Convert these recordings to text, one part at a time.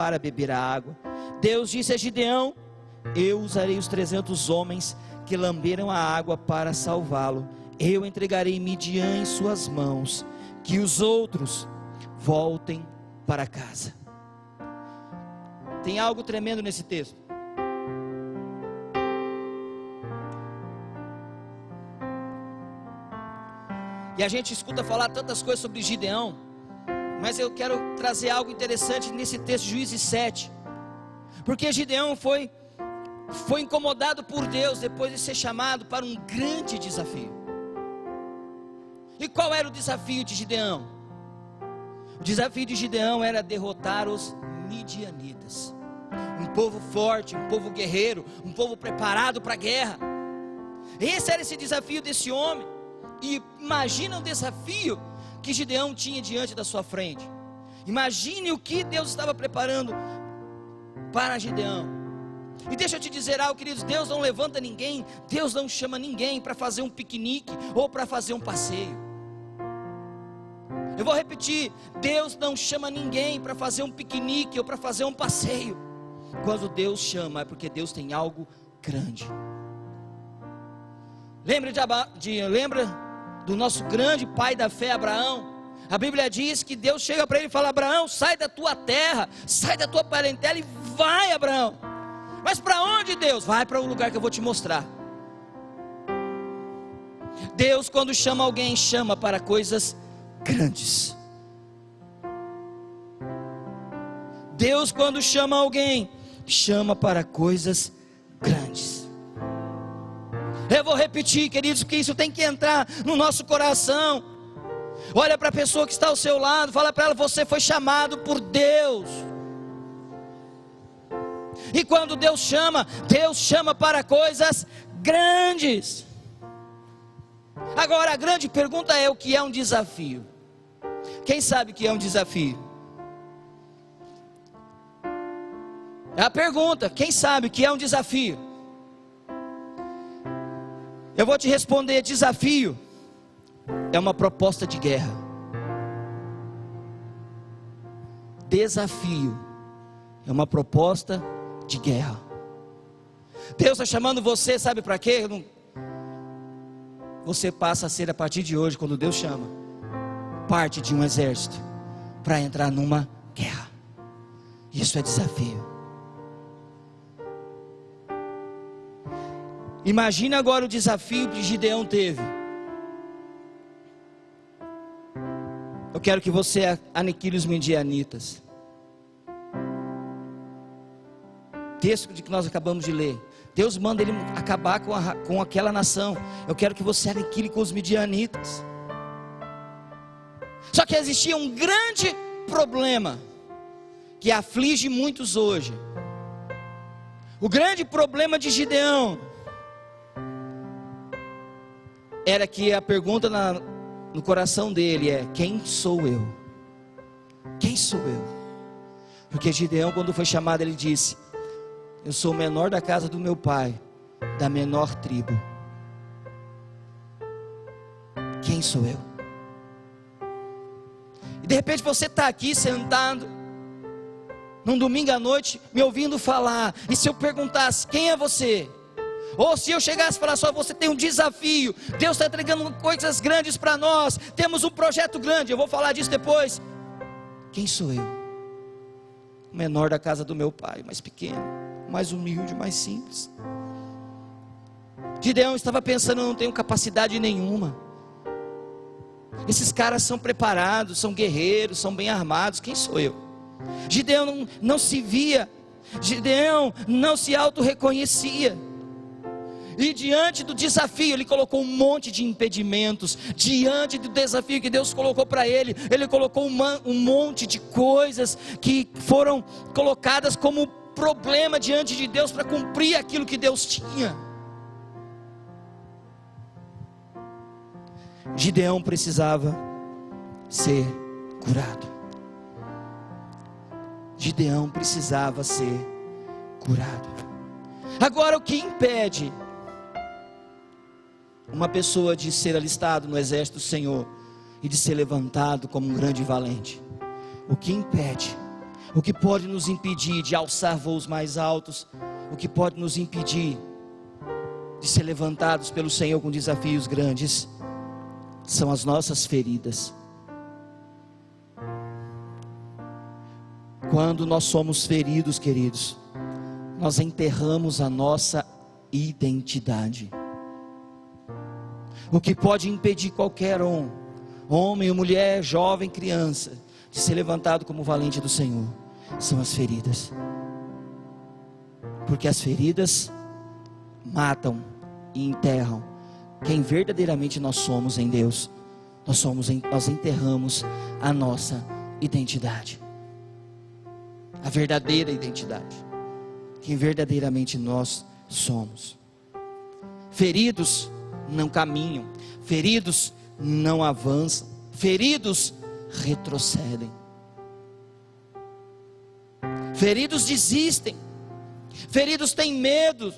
para beber a água. Deus disse a Gideão: eu usarei os 300 homens que lamberam a água para salvá-lo. Eu entregarei Midian em suas mãos, que os outros voltem para casa. Tem algo tremendo nesse texto. E a gente escuta falar tantas coisas sobre Gideão, mas eu quero trazer algo interessante nesse texto, Juízes 7. Porque Gideão foi incomodado por Deus depois de ser chamado para um grande desafio. E qual era o desafio de Gideão? O desafio de Gideão era derrotar os midianitas. Um povo forte, um povo guerreiro, um povo preparado para a guerra. Esse era esse desafio desse homem. E imagina o desafio que Gideão tinha diante da sua frente. Imagine o que Deus estava preparando para Gideão. E deixa eu te dizer algo, queridos: Deus não levanta ninguém, Deus não chama ninguém para fazer um piquenique ou para fazer um passeio. Eu vou repetir: Deus não chama ninguém para fazer um piquenique ou para fazer um passeio. Quando Deus chama, é porque Deus tem algo grande. Lembra do nosso grande pai da fé, Abraão? A Bíblia diz que Deus chega para ele e fala: Abraão, sai da tua terra, sai da tua parentela e vai, Abraão. Mas para onde, Deus? Vai para o lugar que eu vou te mostrar. Deus, quando chama alguém, chama para coisas grandes. Deus, quando chama alguém, chama para coisas grandes. Eu vou repetir, queridos, porque isso tem que entrar no nosso coração. Olha para a pessoa que está ao seu lado, fala para ela: você foi chamado por Deus. E quando Deus chama para coisas grandes. Agora a grande pergunta é: o que é um desafio? Quem sabe o que é um desafio? É a pergunta: quem sabe o que é um desafio? Eu vou te responder: desafio é uma proposta de guerra. Desafio é uma proposta de guerra. Deus está chamando você, sabe para quê? Você passa a ser, a partir de hoje, quando Deus chama, parte de um exército para entrar numa guerra. Isso é desafio. Imagina agora o desafio que Gideão teve. Eu quero que você aniquile os midianitas. Texto de que nós acabamos de ler. Deus manda ele acabar com aquela nação. Eu quero que você aniquile com os midianitas. Só que existia um grande problema que aflige muitos hoje. O grande problema de Gideão era que a pergunta no coração dele é: quem sou eu? Quem sou eu? Porque Gideão, quando foi chamado, ele disse: eu sou o menor da casa do meu pai, da menor tribo. Quem sou eu? E de repente você está aqui sentado num domingo à noite, me ouvindo falar. E se eu perguntasse: quem é você? Ou se eu chegasse e falasse: só você tem um desafio, Deus está entregando coisas grandes para nós, temos um projeto grande, eu vou falar disso depois. Quem sou eu? O menor da casa do meu pai, mais pequeno, mais humilde, mais simples. Gideão estava pensando: eu não tenho capacidade nenhuma. Esses caras são preparados, são guerreiros, são bem armados. Quem sou eu? Gideão não se via, Gideão não se auto-reconhecia. E diante do desafio, ele colocou um monte de impedimentos. Diante do desafio que Deus colocou para ele, ele colocou um monte de coisas que foram colocadas como problema diante de Deus para cumprir aquilo que Deus tinha. Gideão precisava ser curado. Gideão precisava ser curado. Agora, o que impede uma pessoa de ser alistado no exército do Senhor e de ser levantado como um grande valente? O que impede O que pode nos impedir de alçar voos mais altos, o que pode nos impedir de ser levantados pelo Senhor com desafios grandes, são as nossas feridas. Quando nós somos feridos, queridos, nós enterramos a nossa identidade. O que pode impedir qualquer homem ou mulher, jovem, criança, de ser levantado como valente do Senhor, são as feridas. Porque as feridas matam e enterram quem verdadeiramente nós somos em Deus. Nós enterramos a nossa identidade, a verdadeira identidade, quem verdadeiramente nós somos. Feridos não caminham, feridos não avançam, feridos retrocedem, feridos desistem, feridos têm medo.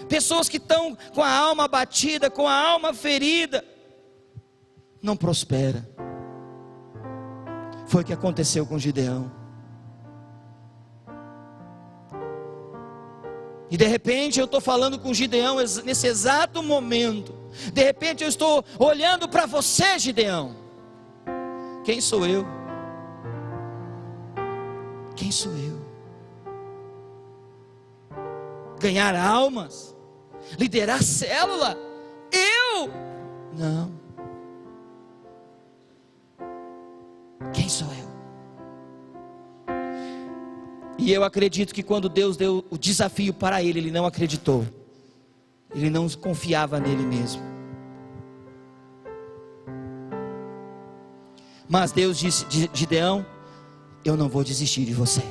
Pessoas que estão com a alma abatida, com a alma ferida, não prospera. Foi o que aconteceu com Gideão. E de repente eu estou falando com Gideão nesse exato momento. De repente eu estou olhando para você, Gideão. Quem sou eu? Quem sou eu? Ganhar almas? Liderar célula? Eu? Não. Quem sou eu? E eu acredito que quando Deus deu o desafio para ele, ele não acreditou. Ele não confiava nele mesmo. Mas Deus disse: Gideão, eu não vou desistir de você.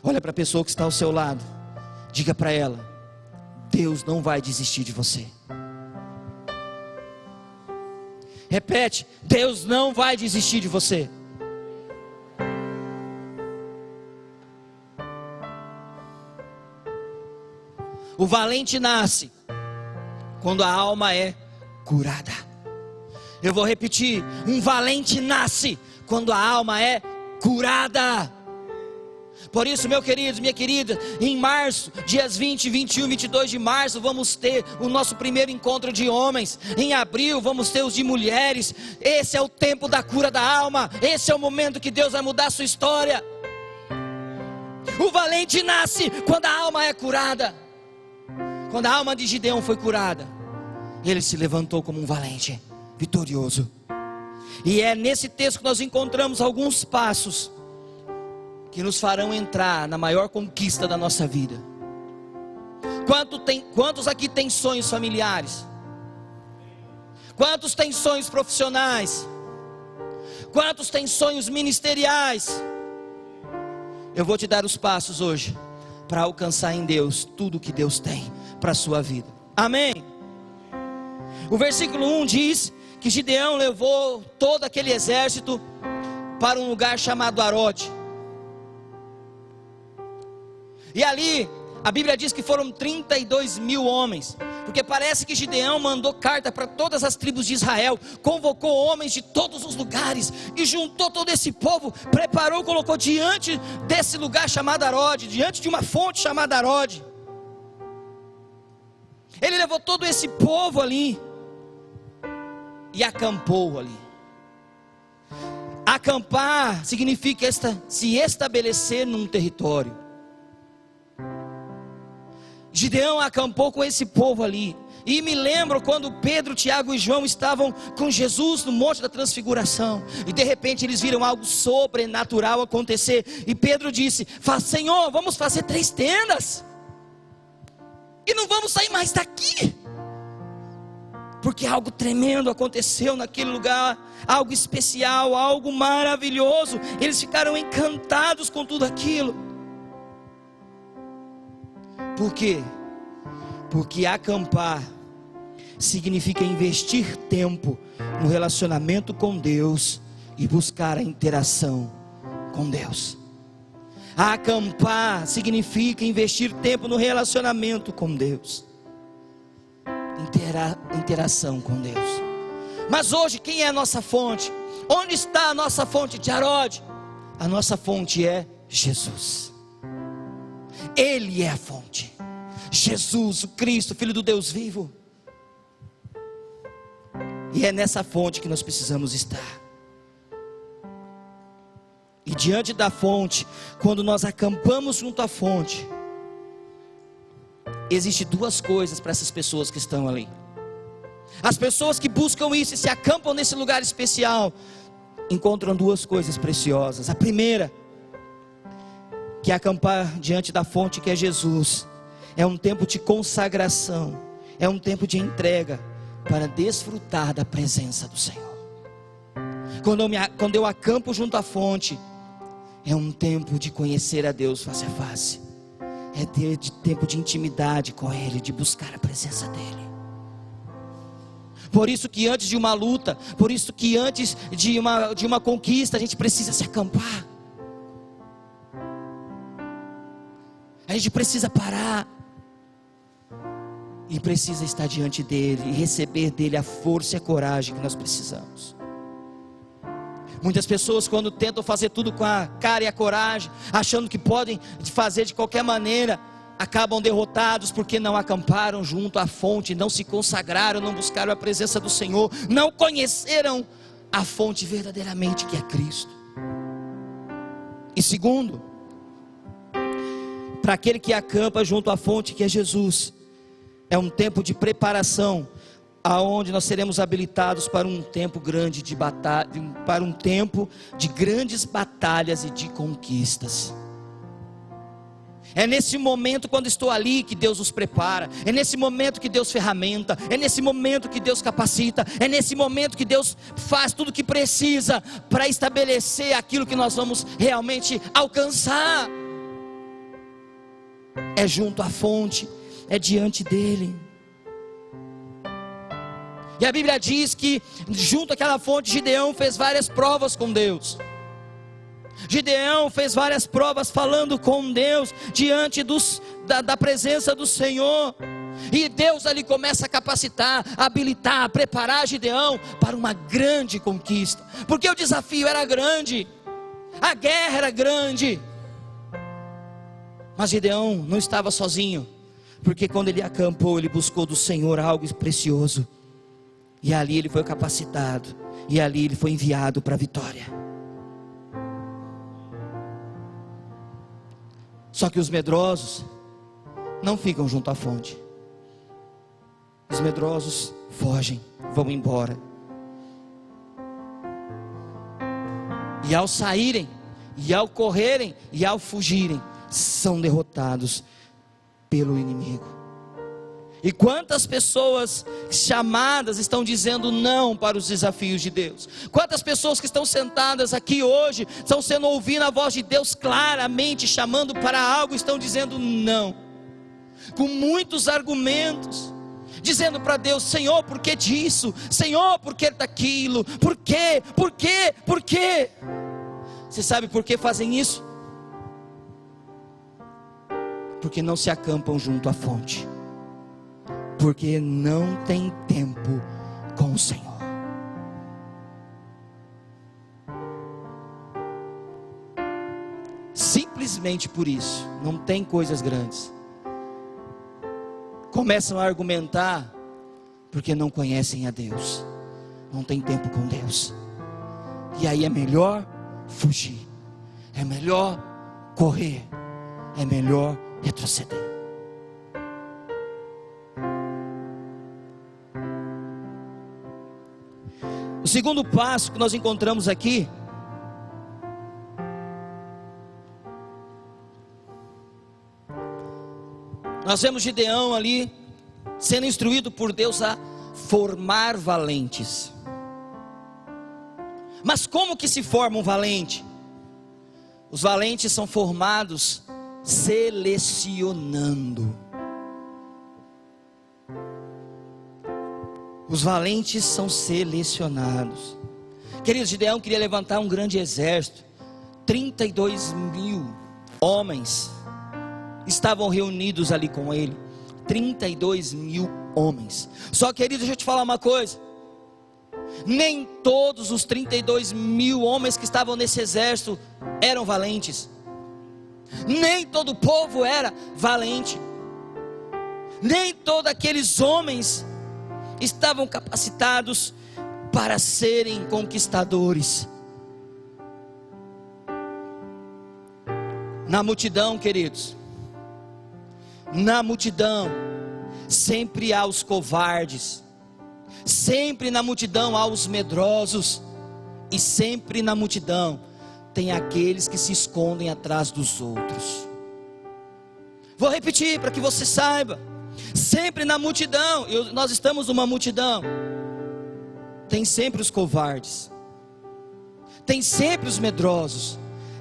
Olha para a pessoa que está ao seu lado, diga para ela: Deus não vai desistir de você. Repete: Deus não vai desistir de você. O valente nasce quando a alma é curada. Eu vou repetir: um valente nasce quando a alma é curada. Por isso, meu querido, minha querida, em março, dias 20, 21, 22 de março, vamos ter o nosso primeiro encontro de homens. Em abril, vamos ter os de mulheres. Esse é o tempo da cura da alma. Esse é o momento que Deus vai mudar a sua história. O valente nasce quando a alma é curada. Quando a alma de Gideão foi curada, ele se levantou como um valente, vitorioso. E é nesse texto que nós encontramos alguns passos que nos farão entrar na maior conquista da nossa vida. Quantos aqui têm sonhos familiares? Quantos têm sonhos profissionais? Quantos têm sonhos ministeriais? Eu vou te dar os passos hoje para alcançar em Deus tudo que Deus tem para a sua vida. Amém? O versículo 1 diz que Gideão levou todo aquele exército para um lugar chamado Arode. E ali, a Bíblia diz que foram 32 mil homens, porque parece que Gideão mandou carta para todas as tribos de Israel, convocou homens de todos os lugares, e juntou todo esse povo, preparou, colocou diante desse lugar chamado Arode, diante de uma fonte chamada Arode. Ele levou todo esse povo ali, e acampou ali. Acampar significa se estabelecer num território. Gideão acampou com esse povo ali. E me lembro quando Pedro, Tiago e João estavam com Jesus no Monte da Transfiguração, e de repente eles viram algo sobrenatural acontecer. E Pedro disse: Senhor, vamos fazer 3 tendas e não vamos sair mais daqui, porque algo tremendo aconteceu naquele lugar, algo especial, algo maravilhoso. Eles ficaram encantados com tudo aquilo. Por quê? Porque acampar significa investir tempo no relacionamento com Deus e buscar a interação com Deus. Acampar significa investir tempo no relacionamento com Deus, interação com Deus. Mas hoje, quem é a nossa fonte? Onde está a nossa fonte de Arode? A nossa fonte é Jesus. Ele é a fonte. Jesus, o Cristo, Filho do Deus vivo. E é nessa fonte que nós precisamos estar. E diante da fonte, quando nós acampamos junto à fonte, existe duas coisas para essas pessoas que estão ali. As pessoas que buscam isso e se acampam nesse lugar especial, encontram duas coisas preciosas. A primeira, que é acampar diante da fonte que é Jesus, é um tempo de consagração, é um tempo de entrega, para desfrutar da presença do Senhor. Quando eu acampo junto à fonte, é um tempo de conhecer a Deus face a face, é ter tempo de intimidade com Ele, de buscar a presença dEle. Por isso que antes de uma luta, por isso que antes de uma conquista, a gente precisa se acampar. A gente precisa parar e precisa estar diante dEle e receber dEle a força e a coragem que nós precisamos. Muitas pessoas, quando tentam fazer tudo com a cara e a coragem, achando que podem fazer de qualquer maneira, acabam derrotados porque não acamparam junto à fonte, não se consagraram, não buscaram a presença do Senhor, não conheceram a fonte verdadeiramente que é Cristo. E segundo, para aquele que acampa junto à fonte que é Jesus, é um tempo de preparação, aonde nós seremos habilitados para um tempo grande de batalha, para um tempo de grandes batalhas e de conquistas. É nesse momento, quando estou ali, que Deus nos prepara. É nesse momento que Deus ferramenta. É nesse momento que Deus capacita. É nesse momento que Deus faz tudo o que precisa para estabelecer aquilo que nós vamos realmente alcançar. É junto à fonte, é diante dele. E a Bíblia diz que junto àquela fonte, Gideão fez várias provas com Deus. Gideão fez várias provas falando com Deus, diante da presença do Senhor. E Deus ali começa a capacitar, a habilitar, a preparar Gideão para uma grande conquista. Porque o desafio era grande, a guerra era grande. Mas Gideão não estava sozinho, porque quando ele acampou, ele buscou do Senhor algo precioso. E ali ele foi capacitado, e ali ele foi enviado para a vitória. Só que os medrosos não ficam junto à fonte. Os medrosos fogem, vão embora. E ao saírem, e ao correrem, e ao fugirem, são derrotados pelo inimigo. E quantas pessoas chamadas estão dizendo não para os desafios de Deus? Quantas pessoas que estão sentadas aqui hoje, estão sendo ouvindo a voz de Deus claramente, chamando para algo, estão dizendo não, com muitos argumentos, dizendo para Deus: Senhor, por que disso? Senhor, por que daquilo? Por quê? Por quê? Por quê? Você sabe por que fazem isso? Porque não se acampam junto à fonte, porque não tem tempo com o Senhor. Simplesmente por isso, não tem coisas grandes. Começam a argumentar porque não conhecem a Deus, não tem tempo com Deus. E aí é melhor fugir, é melhor correr, é melhor retroceder. O segundo passo que nós encontramos aqui, nós vemos Gideão ali sendo instruído por Deus a formar valentes. Mas como que se forma um valente? Os valentes são formados selecionando. Os valentes são selecionados. Queridos, Gideão queria levantar um grande exército. 32.000 homens estavam reunidos ali com ele. 32.000 homens. Só, querido, deixa eu te falar uma coisa. Nem todos os 32 mil homens que estavam nesse exército eram valentes. Nem todo o povo era valente. Nem todos aqueles homens estavam capacitados para serem conquistadores. Na multidão, queridos, na multidão sempre há os covardes, sempre na multidão há os medrosos, e sempre na multidão tem aqueles que se escondem atrás dos outros. Vou repetir para que você saiba: sempre na multidão, nós estamos numa multidão, tem sempre os covardes, tem sempre os medrosos,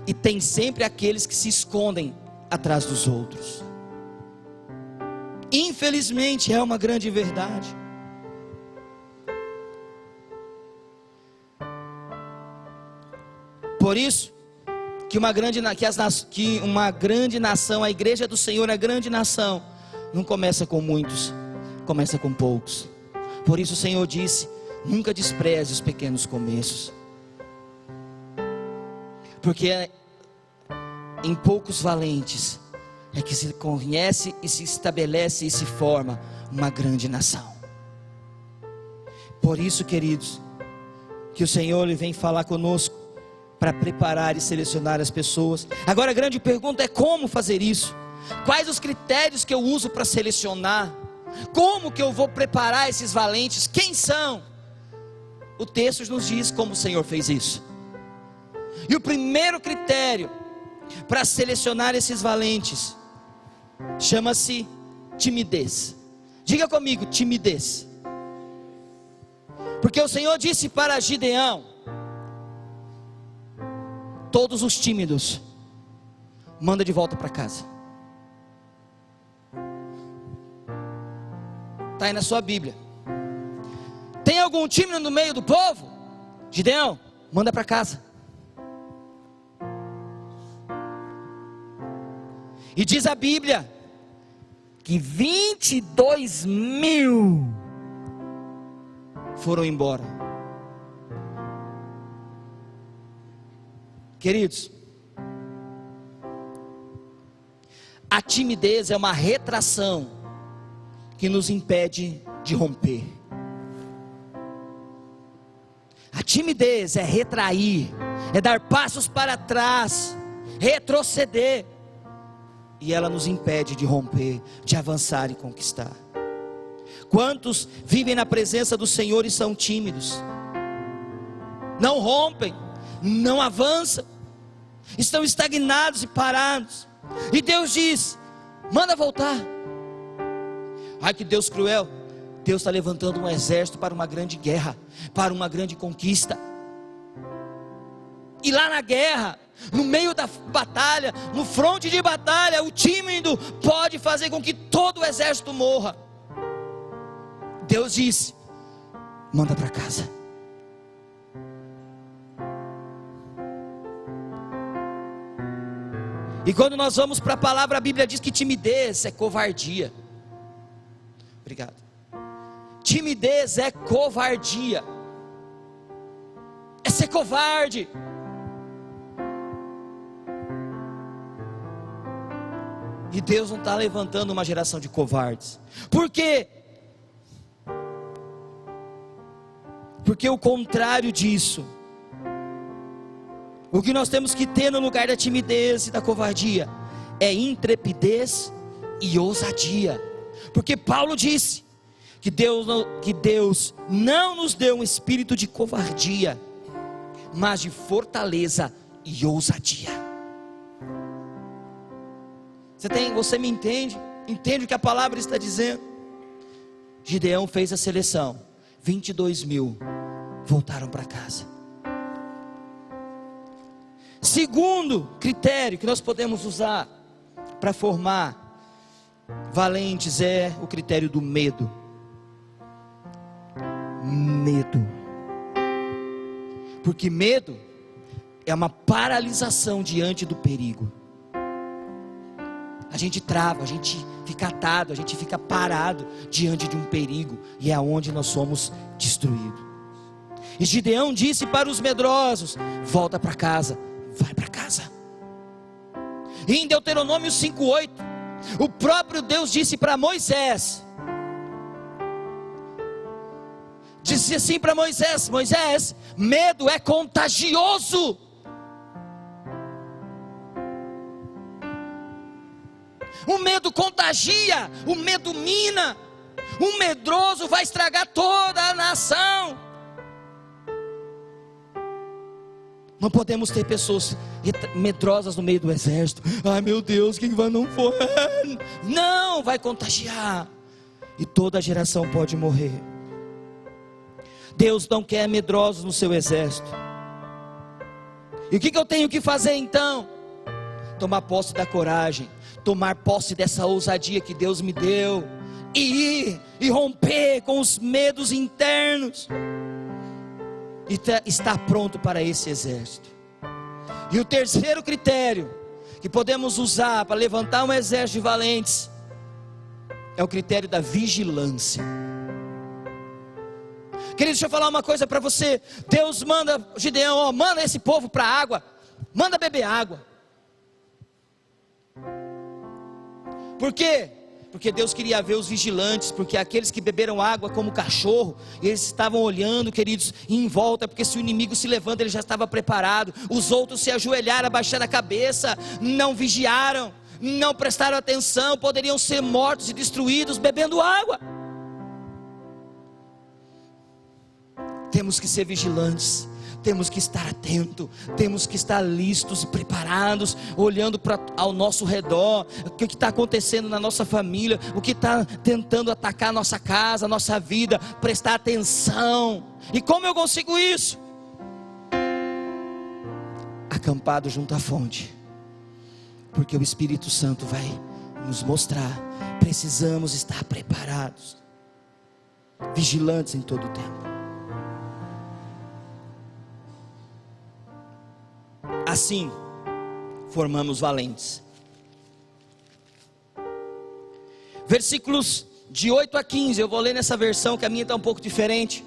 e tem sempre aqueles que se escondem atrás dos outros. Infelizmente é uma grande verdade. Por isso que uma grande nação, a igreja do Senhor, a grande nação, não começa com muitos, começa com poucos. Por isso o Senhor disse: nunca despreze os pequenos começos, porque em poucos valentes é que se conhece e se estabelece e se forma uma grande nação. Por isso, queridos, que o Senhor ele vem falar conosco para preparar e selecionar as pessoas. Agora a grande pergunta é: como fazer isso? Quais os critérios que eu uso para selecionar? Como que eu vou preparar esses valentes? Quem são? O texto nos diz como o Senhor fez isso. E o primeiro critério para selecionar esses valentes chama-se timidez. Diga comigo: timidez. Porque o Senhor disse para Gideão: todos os tímidos manda de volta para casa. Está aí na sua Bíblia. Tem algum tímido no meio do povo? Gideão, manda para casa. E diz a Bíblia que 22 mil foram embora. Queridos, a timidez é uma retração que nos impede de romper. A timidez é retrair, é dar passos para trás, retroceder. E ela nos impede de romper, de avançar e conquistar. Quantos vivem na presença do Senhor e são tímidos? Não rompem, não avançam, estão estagnados e parados. E Deus diz: manda voltar. Ai, que Deus cruel. Deus está levantando um exército para uma grande guerra, para uma grande conquista. E lá na guerra, no meio da batalha, no fronte de batalha, o tímido pode fazer com que todo o exército morra. Deus disse: manda para casa. E quando nós vamos para a palavra, a Bíblia diz que timidez é covardia. Obrigado. Timidez é covardia, é ser covarde. E Deus não está levantando uma geração de covardes. Por quê? Porque o contrário disso, o que nós temos que ter no lugar da timidez e da covardia é intrepidez e ousadia. Porque Paulo disse que Deus não nos deu um espírito de covardia, mas de fortaleza e ousadia. Você me entende? Entende o que a palavra está dizendo? Gideão fez a seleção, 22 mil voltaram para casa. Segundo critério que nós podemos usar para formar valentes é o critério do medo. Medo. Porque medo é uma paralisação diante do perigo. A gente trava, a gente fica atado, a gente fica parado diante de um perigo, e é onde nós somos destruídos. E Gideão disse para os medrosos: volta para casa, vai para casa. E em Deuteronômio 5:8, o próprio Deus disse para Moisés, disse assim para Moisés: Moisés, medo é contagioso. O medo contagia, o medo mina. Um medroso vai estragar toda a nação. Não podemos ter pessoas medrosas no meio do exército. Ai meu Deus, quem vai não for? Não, vai contagiar. E toda a geração pode morrer. Deus não quer medrosos no seu exército. E o que eu tenho que fazer então? Tomar posse da coragem, tomar posse dessa ousadia que Deus me deu, e ir e romper com os medos internos, e estar pronto para esse exército. E o terceiro critério que podemos usar para levantar um exército de valentes é o critério da vigilância. Querido, deixa eu falar uma coisa para você. Deus manda Gideão, manda esse povo para a água, manda beber água. Por quê? Porque Deus queria ver os vigilantes, porque aqueles que beberam água como cachorro, eles estavam olhando, queridos, em volta, porque se o inimigo se levanta, ele já estava preparado. Os outros se ajoelharam, abaixaram a cabeça, não vigiaram, não prestaram atenção, poderiam ser mortos e destruídos bebendo água. Temos que ser vigilantes, temos que estar atentos, temos que estar listos e preparados, olhando ao nosso redor, o que está acontecendo na nossa família, o que está tentando atacar a nossa casa, a nossa vida, prestar atenção. E como eu consigo isso? Acampado junto à fonte, porque o Espírito Santo vai nos mostrar. Precisamos estar preparados, vigilantes em todo o tempo. Assim, formamos valentes. Versículos de 8 a 15, eu vou ler nessa versão que a minha está um pouco diferente.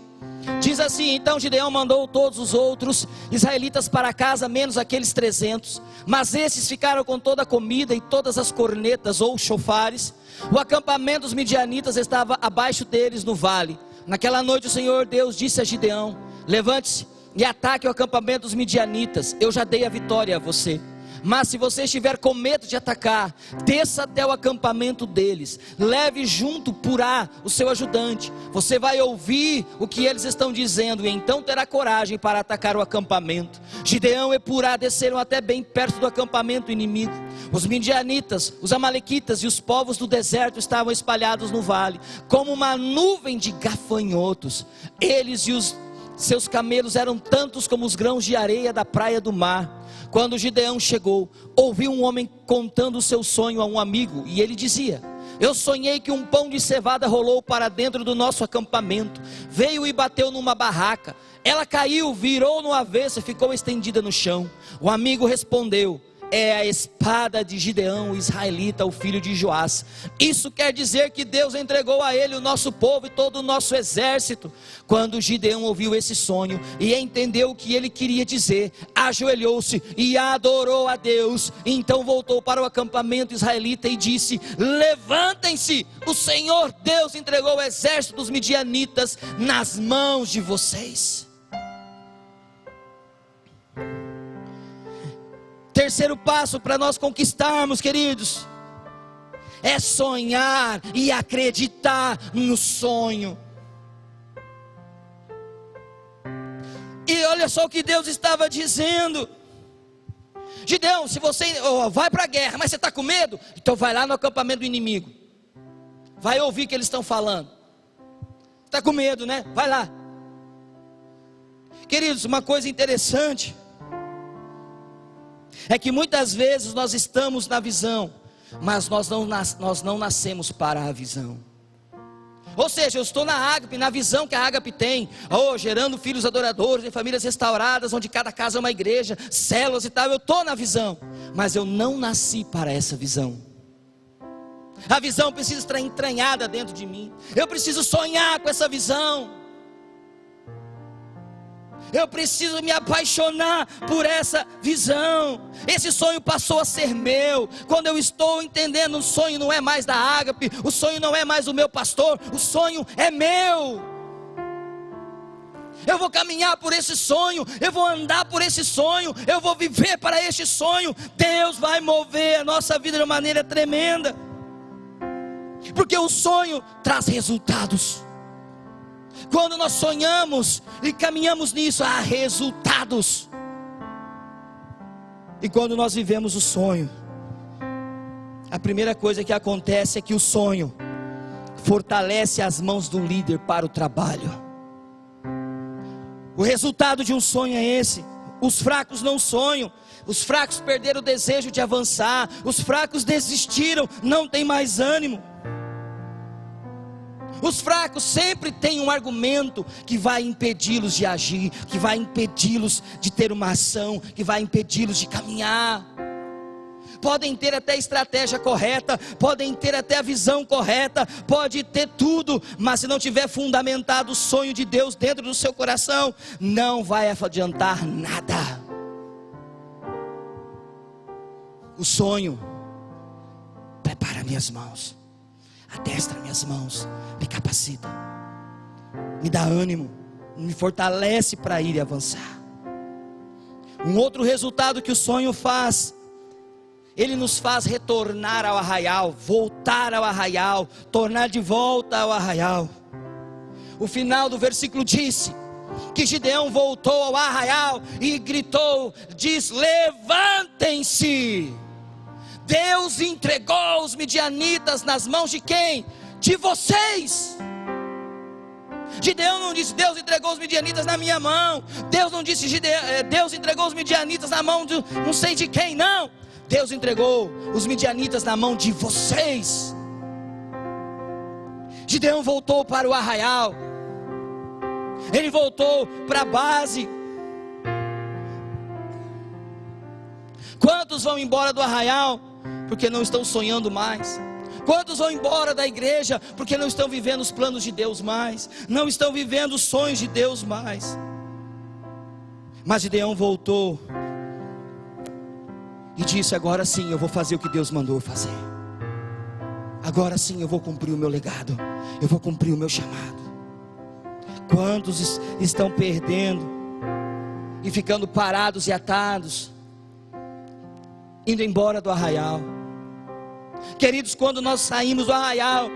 Diz assim: então Gideão mandou todos os outros israelitas para casa, menos aqueles 300. Mas esses ficaram com toda a comida e todas as cornetas ou chofares. O acampamento dos midianitas estava abaixo deles no vale. Naquela noite o Senhor Deus disse a Gideão: levante-se e ataque o acampamento dos midianitas. Eu já dei a vitória a você. Mas se você estiver com medo de atacar, desça até o acampamento deles, leve junto Purá, o seu ajudante. Você vai ouvir o que eles estão dizendo, e então terá coragem para atacar o acampamento. Gideão e Purá desceram até bem perto do acampamento inimigo. Os midianitas, os amalequitas e os povos do deserto estavam espalhados no vale, como uma nuvem de gafanhotos. Eles e os seus camelos eram tantos como os grãos de areia da praia do mar. Quando Gideão chegou, ouviu um homem contando o seu sonho a um amigo, e ele dizia: eu sonhei que um pão de cevada rolou para dentro do nosso acampamento, veio e bateu numa barraca, ela caiu, virou no avesso e ficou estendida no chão. O amigo respondeu: é a espada de Gideão, o israelita, o filho de Joás. Isso quer dizer que Deus entregou a ele o nosso povo e todo o nosso exército. Quando Gideão ouviu esse sonho e entendeu o que ele queria dizer, ajoelhou-se e adorou a Deus. Então voltou para o acampamento israelita e disse: levantem-se, o Senhor Deus entregou o exército dos midianitas nas mãos de vocês. Terceiro passo para nós conquistarmos, queridos, é sonhar e acreditar no sonho. E olha só o que Deus estava dizendo: Gideão, se você vai para a guerra, mas você está com medo, então vai lá no acampamento do inimigo, vai ouvir o que eles estão falando. Está com medo, né? Vai lá. Queridos, uma coisa interessante é que muitas vezes nós estamos na visão, mas nós não nascemos para a visão. Ou seja, eu estou na Ágape, na visão que a Ágape tem, gerando filhos adoradores, em famílias restauradas, onde cada casa é uma igreja, células e tal. Eu estou na visão, mas eu não nasci para essa visão. A visão precisa estar entranhada dentro de mim. Eu preciso sonhar com essa visão. Eu preciso me apaixonar por essa visão. Esse sonho passou a ser meu. Quando eu estou entendendo, o sonho não é mais da Ágape, o sonho não é mais do meu pastor, o sonho é meu. Eu vou caminhar por esse sonho, eu vou andar por esse sonho, eu vou viver para este sonho. Deus vai mover a nossa vida de uma maneira tremenda, porque o sonho traz resultados. Quando nós sonhamos e caminhamos nisso, há resultados. E quando nós vivemos o sonho, a primeira coisa que acontece é que o sonho fortalece as mãos do líder para o trabalho. O resultado de um sonho é esse. Os fracos não sonham, os fracos perderam o desejo de avançar, os fracos desistiram, não tem mais ânimo. Os fracos sempre têm um argumento que vai impedi-los de agir, que vai impedi-los de ter uma ação, que vai impedi-los de caminhar. Podem ter até a estratégia correta, podem ter até a visão correta, pode ter tudo, mas se não tiver fundamentado o sonho de Deus dentro do seu coração, não vai adiantar nada. O sonho prepara minhas mãos, adestra minhas mãos, me capacita, me dá ânimo, me fortalece para ir e avançar. Um outro resultado que o sonho faz, ele nos faz retornar ao arraial, voltar ao arraial, tornar de volta ao arraial. O final do versículo disse que Gideão voltou ao arraial e gritou, diz: levantem-se. Deus entregou os midianitas nas mãos de quem? De vocês. Gideão não disse: Deus entregou os midianitas na minha mão. Deus não disse: Deus entregou os midianitas na mão de não sei de quem, não. Deus entregou os midianitas na mão de vocês. Gideão voltou para o arraial, ele voltou para a base. Quantos vão embora do arraial porque não estão sonhando mais? Quantos vão embora da igreja porque não estão vivendo os planos de Deus mais, não estão vivendo os sonhos de Deus mais? Mas Gideão voltou e disse: agora sim eu vou fazer o que Deus mandou fazer. Agora sim eu vou cumprir o meu legado, eu vou cumprir o meu chamado. Quantos estão perdendo e ficando parados e atados, indo embora do arraial? Queridos, quando nós saímos do arraial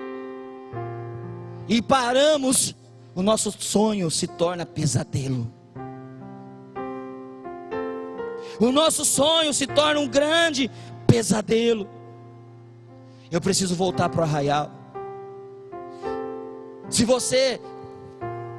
e paramos, o nosso sonho se torna pesadelo. O nosso sonho se torna um grande pesadelo. Eu preciso voltar para o arraial. Se você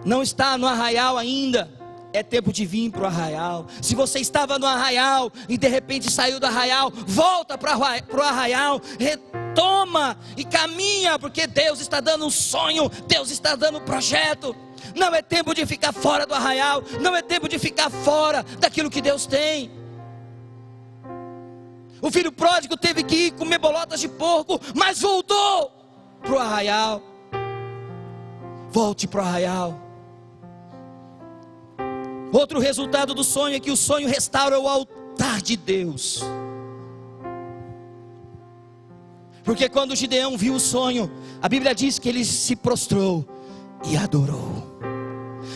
não está no arraial ainda, é tempo de vir para o arraial. Se você estava no arraial e de repente saiu do arraial, volta para o arraial, retoma e caminha, porque Deus está dando um sonho, Deus está dando um projeto. Não é tempo de ficar fora do arraial, não é tempo de ficar fora daquilo que Deus tem. O filho pródigo teve que ir comer bolotas de porco, mas voltou para o arraial. Volte para o arraial. Outro resultado do sonho é que o sonho restaura o altar de Deus. Porque quando Gideão viu o sonho, a Bíblia diz que ele se prostrou e adorou.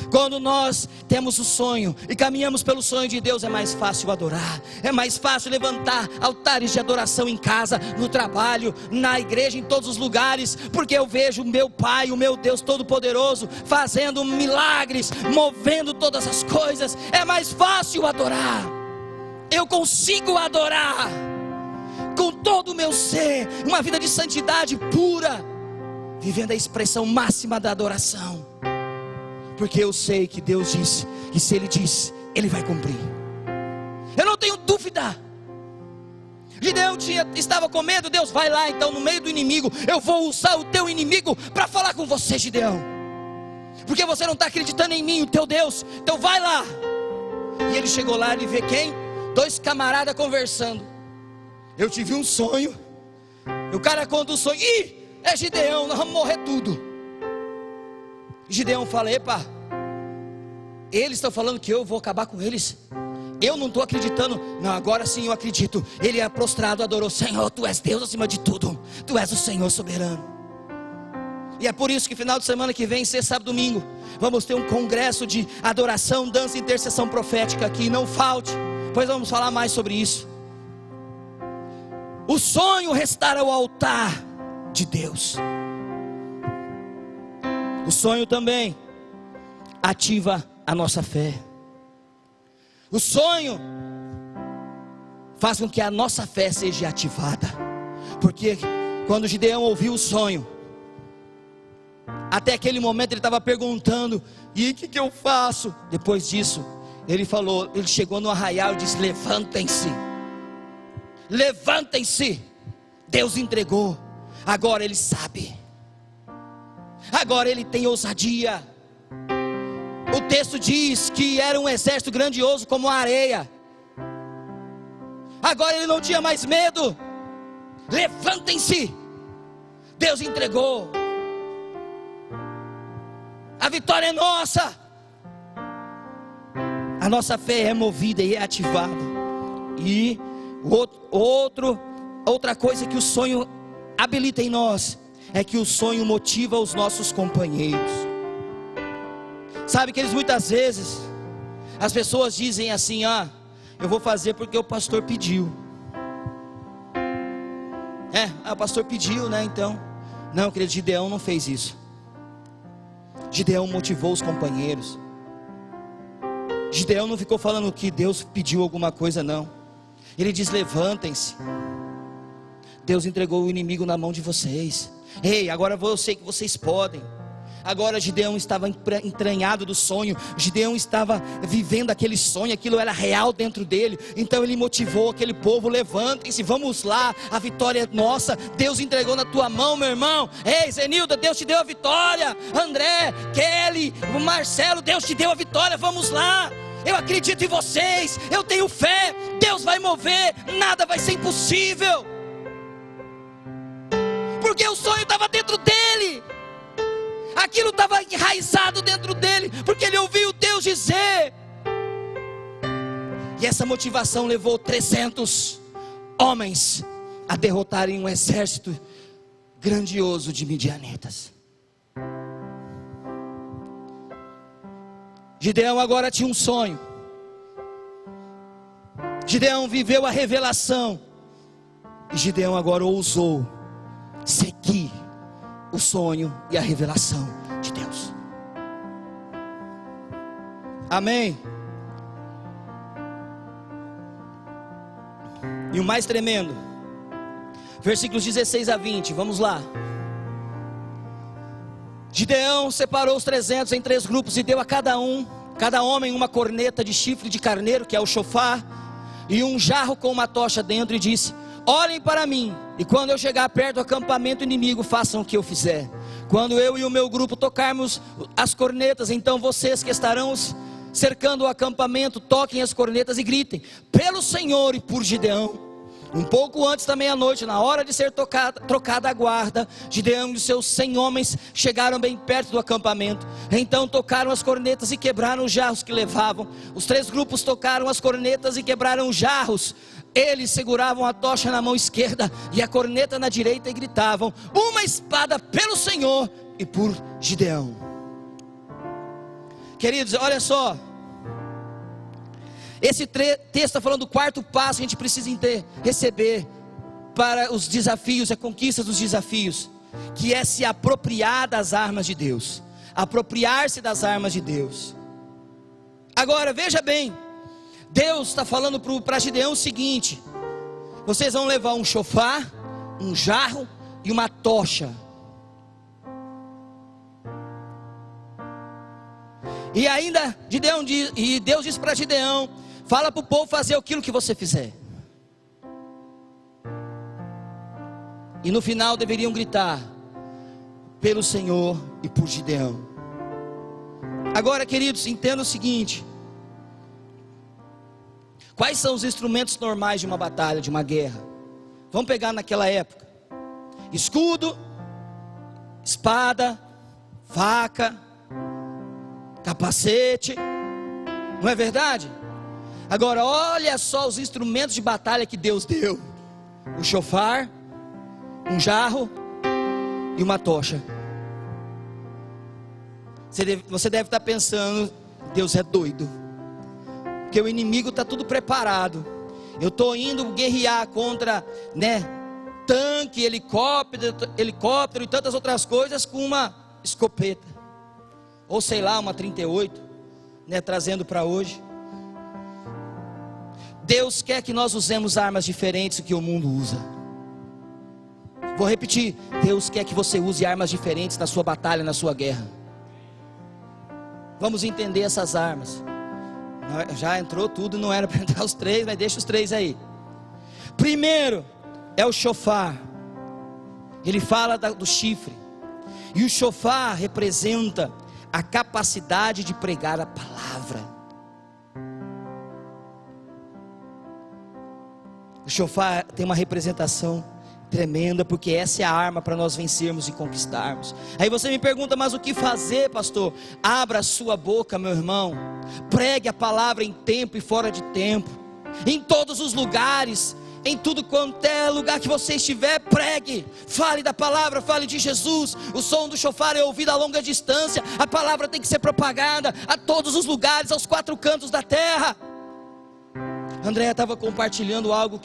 Quando nós temos o sonho e caminhamos pelo sonho de Deus, é mais fácil adorar, é mais fácil levantar altares de adoração em casa, no trabalho, na igreja, em todos os lugares, porque eu vejo o meu Pai, o meu Deus Todo-Poderoso, fazendo milagres, movendo todas as coisas. É mais fácil adorar, eu consigo adorar com todo o meu ser, uma vida de santidade pura, vivendo a expressão máxima da adoração. Porque eu sei que Deus disse, e se Ele disse, Ele vai cumprir. Eu não tenho dúvida. Gideão estava com medo. Deus, vai lá então no meio do inimigo. Eu vou usar o teu inimigo para falar com você, Gideão. Porque você não está acreditando em mim, o teu Deus. Então vai lá. E ele chegou lá, ele vê quem? 2 camaradas conversando. Eu tive um sonho. E o cara conta o sonho. Ih, é Gideão, nós vamos morrer tudo. Gideão fala: epa, eles estão falando que eu vou acabar com eles. Eu não estou acreditando. Não, agora sim eu acredito. Ele é prostrado, adorou: Senhor, Tu és Deus acima de tudo, Tu és o Senhor soberano. E é por isso que final de semana que vem, sexta, sábado, domingo, vamos ter um congresso de adoração, dança e intercessão profética aqui. Não falte, pois vamos falar mais sobre isso. O sonho restaura o altar de Deus. O sonho também ativa a nossa fé. O sonho faz com que a nossa fé seja ativada. Porque quando Gideão ouviu o sonho, até aquele momento ele estava perguntando: e o que eu faço? Depois disso, ele chegou no arraial e disse: levantem-se, levantem-se. Deus entregou, agora ele sabe, agora ele tem ousadia. O texto diz que era um exército grandioso como a areia. Agora ele não tinha mais medo. Levantem-se, Deus entregou, a vitória é nossa. A nossa fé é movida e é ativada. E outra coisa que o sonho habilita em nós é que o sonho motiva os nossos companheiros. Sabe que eles muitas vezes, as pessoas dizem assim: eu vou fazer porque o pastor pediu. O pastor pediu, né? Então, não, querido, Gideão não fez isso. Gideão motivou os companheiros. Gideão não ficou falando que Deus pediu alguma coisa, não. Ele diz: levantem-se, Deus entregou o inimigo na mão de vocês. Ei, agora eu sei que vocês podem. Agora Gideão estava entranhado do sonho. Gideão estava vivendo aquele sonho. Aquilo era real dentro dele. Então ele motivou aquele povo: levantem-se, vamos lá, a vitória é nossa. Deus entregou na tua mão, meu irmão. Ei, Zenilda, Deus te deu a vitória. André, Kelly, Marcelo, Deus te deu a vitória, vamos lá. Eu acredito em vocês, eu tenho fé. Deus vai mover, nada vai ser impossível. Porque o sonho estava dentro dele. Aquilo estava enraizado dentro dele, porque ele ouviu Deus dizer. E essa motivação levou 300 homens a derrotarem um exército grandioso de midianitas. Gideão agora tinha um sonho. Gideão viveu a revelação. E Gideão agora ousou seguir o sonho e a revelação de Deus. Amém. E o mais tremendo, versículos 16 a 20, vamos lá. Gideão separou os 300 em 3 grupos e deu a cada homem uma corneta de chifre de carneiro, que é o shofar, e um jarro com uma tocha dentro, e disse: olhem para mim, e quando eu chegar perto do acampamento inimigo, façam o que eu fizer. Quando eu e o meu grupo tocarmos as cornetas, então vocês que estarão cercando o acampamento, toquem as cornetas e gritem: pelo Senhor e por Gideão. Um pouco antes da meia-noite, na hora de ser trocada a guarda, Gideão e seus 100 homens chegaram bem perto do acampamento. Então tocaram as cornetas e quebraram os jarros que levavam. Os 3 grupos tocaram as cornetas e quebraram os jarros. Eles seguravam a tocha na mão esquerda e a corneta na direita e gritavam: uma espada pelo Senhor e por Gideão. Queridos, olha só. Esse texto está falando do quarto passo que a gente precisa receber para os desafios, a conquista dos desafios, que é se apropriar das armas de Deus. Apropriar-se das armas de Deus. Agora, veja bem, Deus está falando para Gideão o seguinte: vocês vão levar um shofar, um jarro e uma tocha. E ainda Deus diz para Gideão: fala para o povo fazer aquilo que você fizer. E no final deveriam gritar: pelo Senhor e por Gideão. Agora, queridos, entenda o seguinte: quais são os instrumentos normais de uma batalha, de uma guerra? Vamos pegar naquela época: escudo, espada, faca, capacete, Não é verdade? Agora olha só os instrumentos de batalha que Deus deu: o chofar, um jarro e uma tocha. Você deve estar pensando: Deus é doido, porque o inimigo está tudo preparado. Eu estou indo guerrear contra, tanque, helicóptero e tantas outras coisas com uma escopeta, ou sei lá, uma 38, trazendo para hoje. Deus quer que nós usemos armas diferentes do que o mundo usa. Vou repetir: Deus quer que você use armas diferentes na sua batalha, na sua guerra. Vamos entender essas armas. Já entrou tudo, não era para entrar os três, mas deixa os três aí. Primeiro é o chofar. Ele fala do chifre. E o chofar representa a capacidade de pregar a palavra. O chofar tem uma representação tremenda, porque essa é a arma para nós vencermos e conquistarmos. Aí você me pergunta: mas o que fazer, pastor? Abra a sua boca, meu irmão. Pregue a palavra em tempo e fora de tempo, em todos os lugares, em tudo quanto é lugar que você estiver. Pregue, fale da palavra, fale de Jesus. O som do chofar é ouvido a longa distância. A palavra tem que ser propagada a todos os lugares, aos quatro cantos da terra. Andréia estava compartilhando algo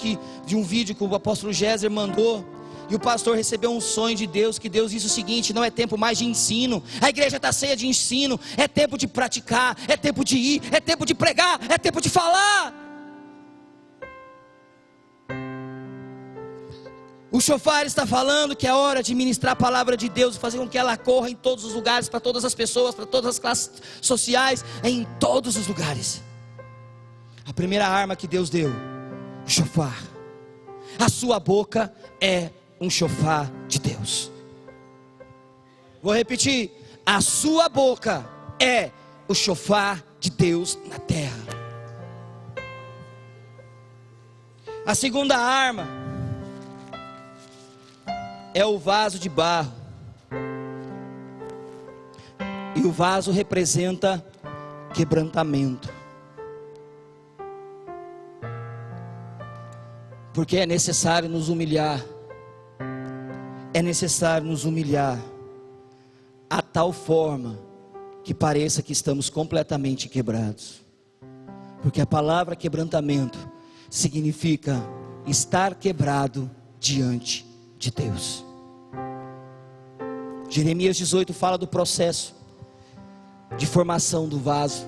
de um vídeo que o apóstolo Géser mandou, e o pastor recebeu um sonho de Deus, que Deus disse o seguinte: não é tempo mais de ensino, a igreja está cheia de ensino, é tempo de praticar, é tempo de ir, é tempo de pregar, é tempo de falar. O chofar está falando que é hora de ministrar a palavra de Deus, fazer com que ela corra em todos os lugares, para todas as pessoas, para todas as classes sociais, em todos os lugares. A primeira arma que Deus deu: o chofar. A sua boca é um chofar de Deus. Vou repetir: a sua boca é o chofar de Deus na terra. A segunda arma é o vaso de barro. E o vaso representa quebrantamento. Porque é necessário nos humilhar. É necessário nos humilhar a tal forma que pareça que estamos completamente quebrados. Porque a palavra quebrantamento significa estar quebrado diante de Deus. Jeremias 18 fala do processo de formação do vaso.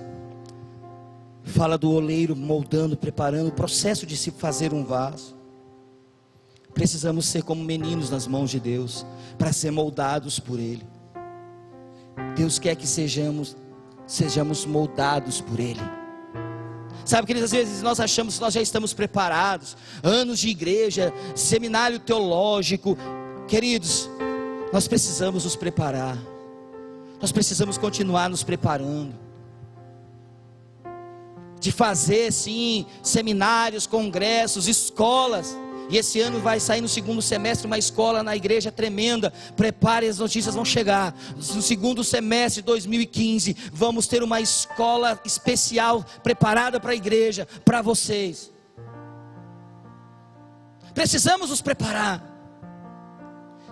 Fala do oleiro moldando, preparando o processo de se fazer um vaso. Precisamos ser como meninos nas mãos de Deus, para ser moldados por Ele. Deus quer que sejamos moldados por Ele. Sabe, queridos, às vezes nós achamos que nós já estamos preparados. Anos de igreja, seminário teológico. Queridos, nós precisamos nos preparar. Nós precisamos continuar nos preparando. De fazer sim, seminários, congressos, escolas. E esse ano vai sair no segundo semestre uma escola na igreja tremenda. Prepare, as notícias vão chegar. No segundo semestre de 2015 vamos ter uma escola especial preparada para a igreja, para vocês. Precisamos nos preparar,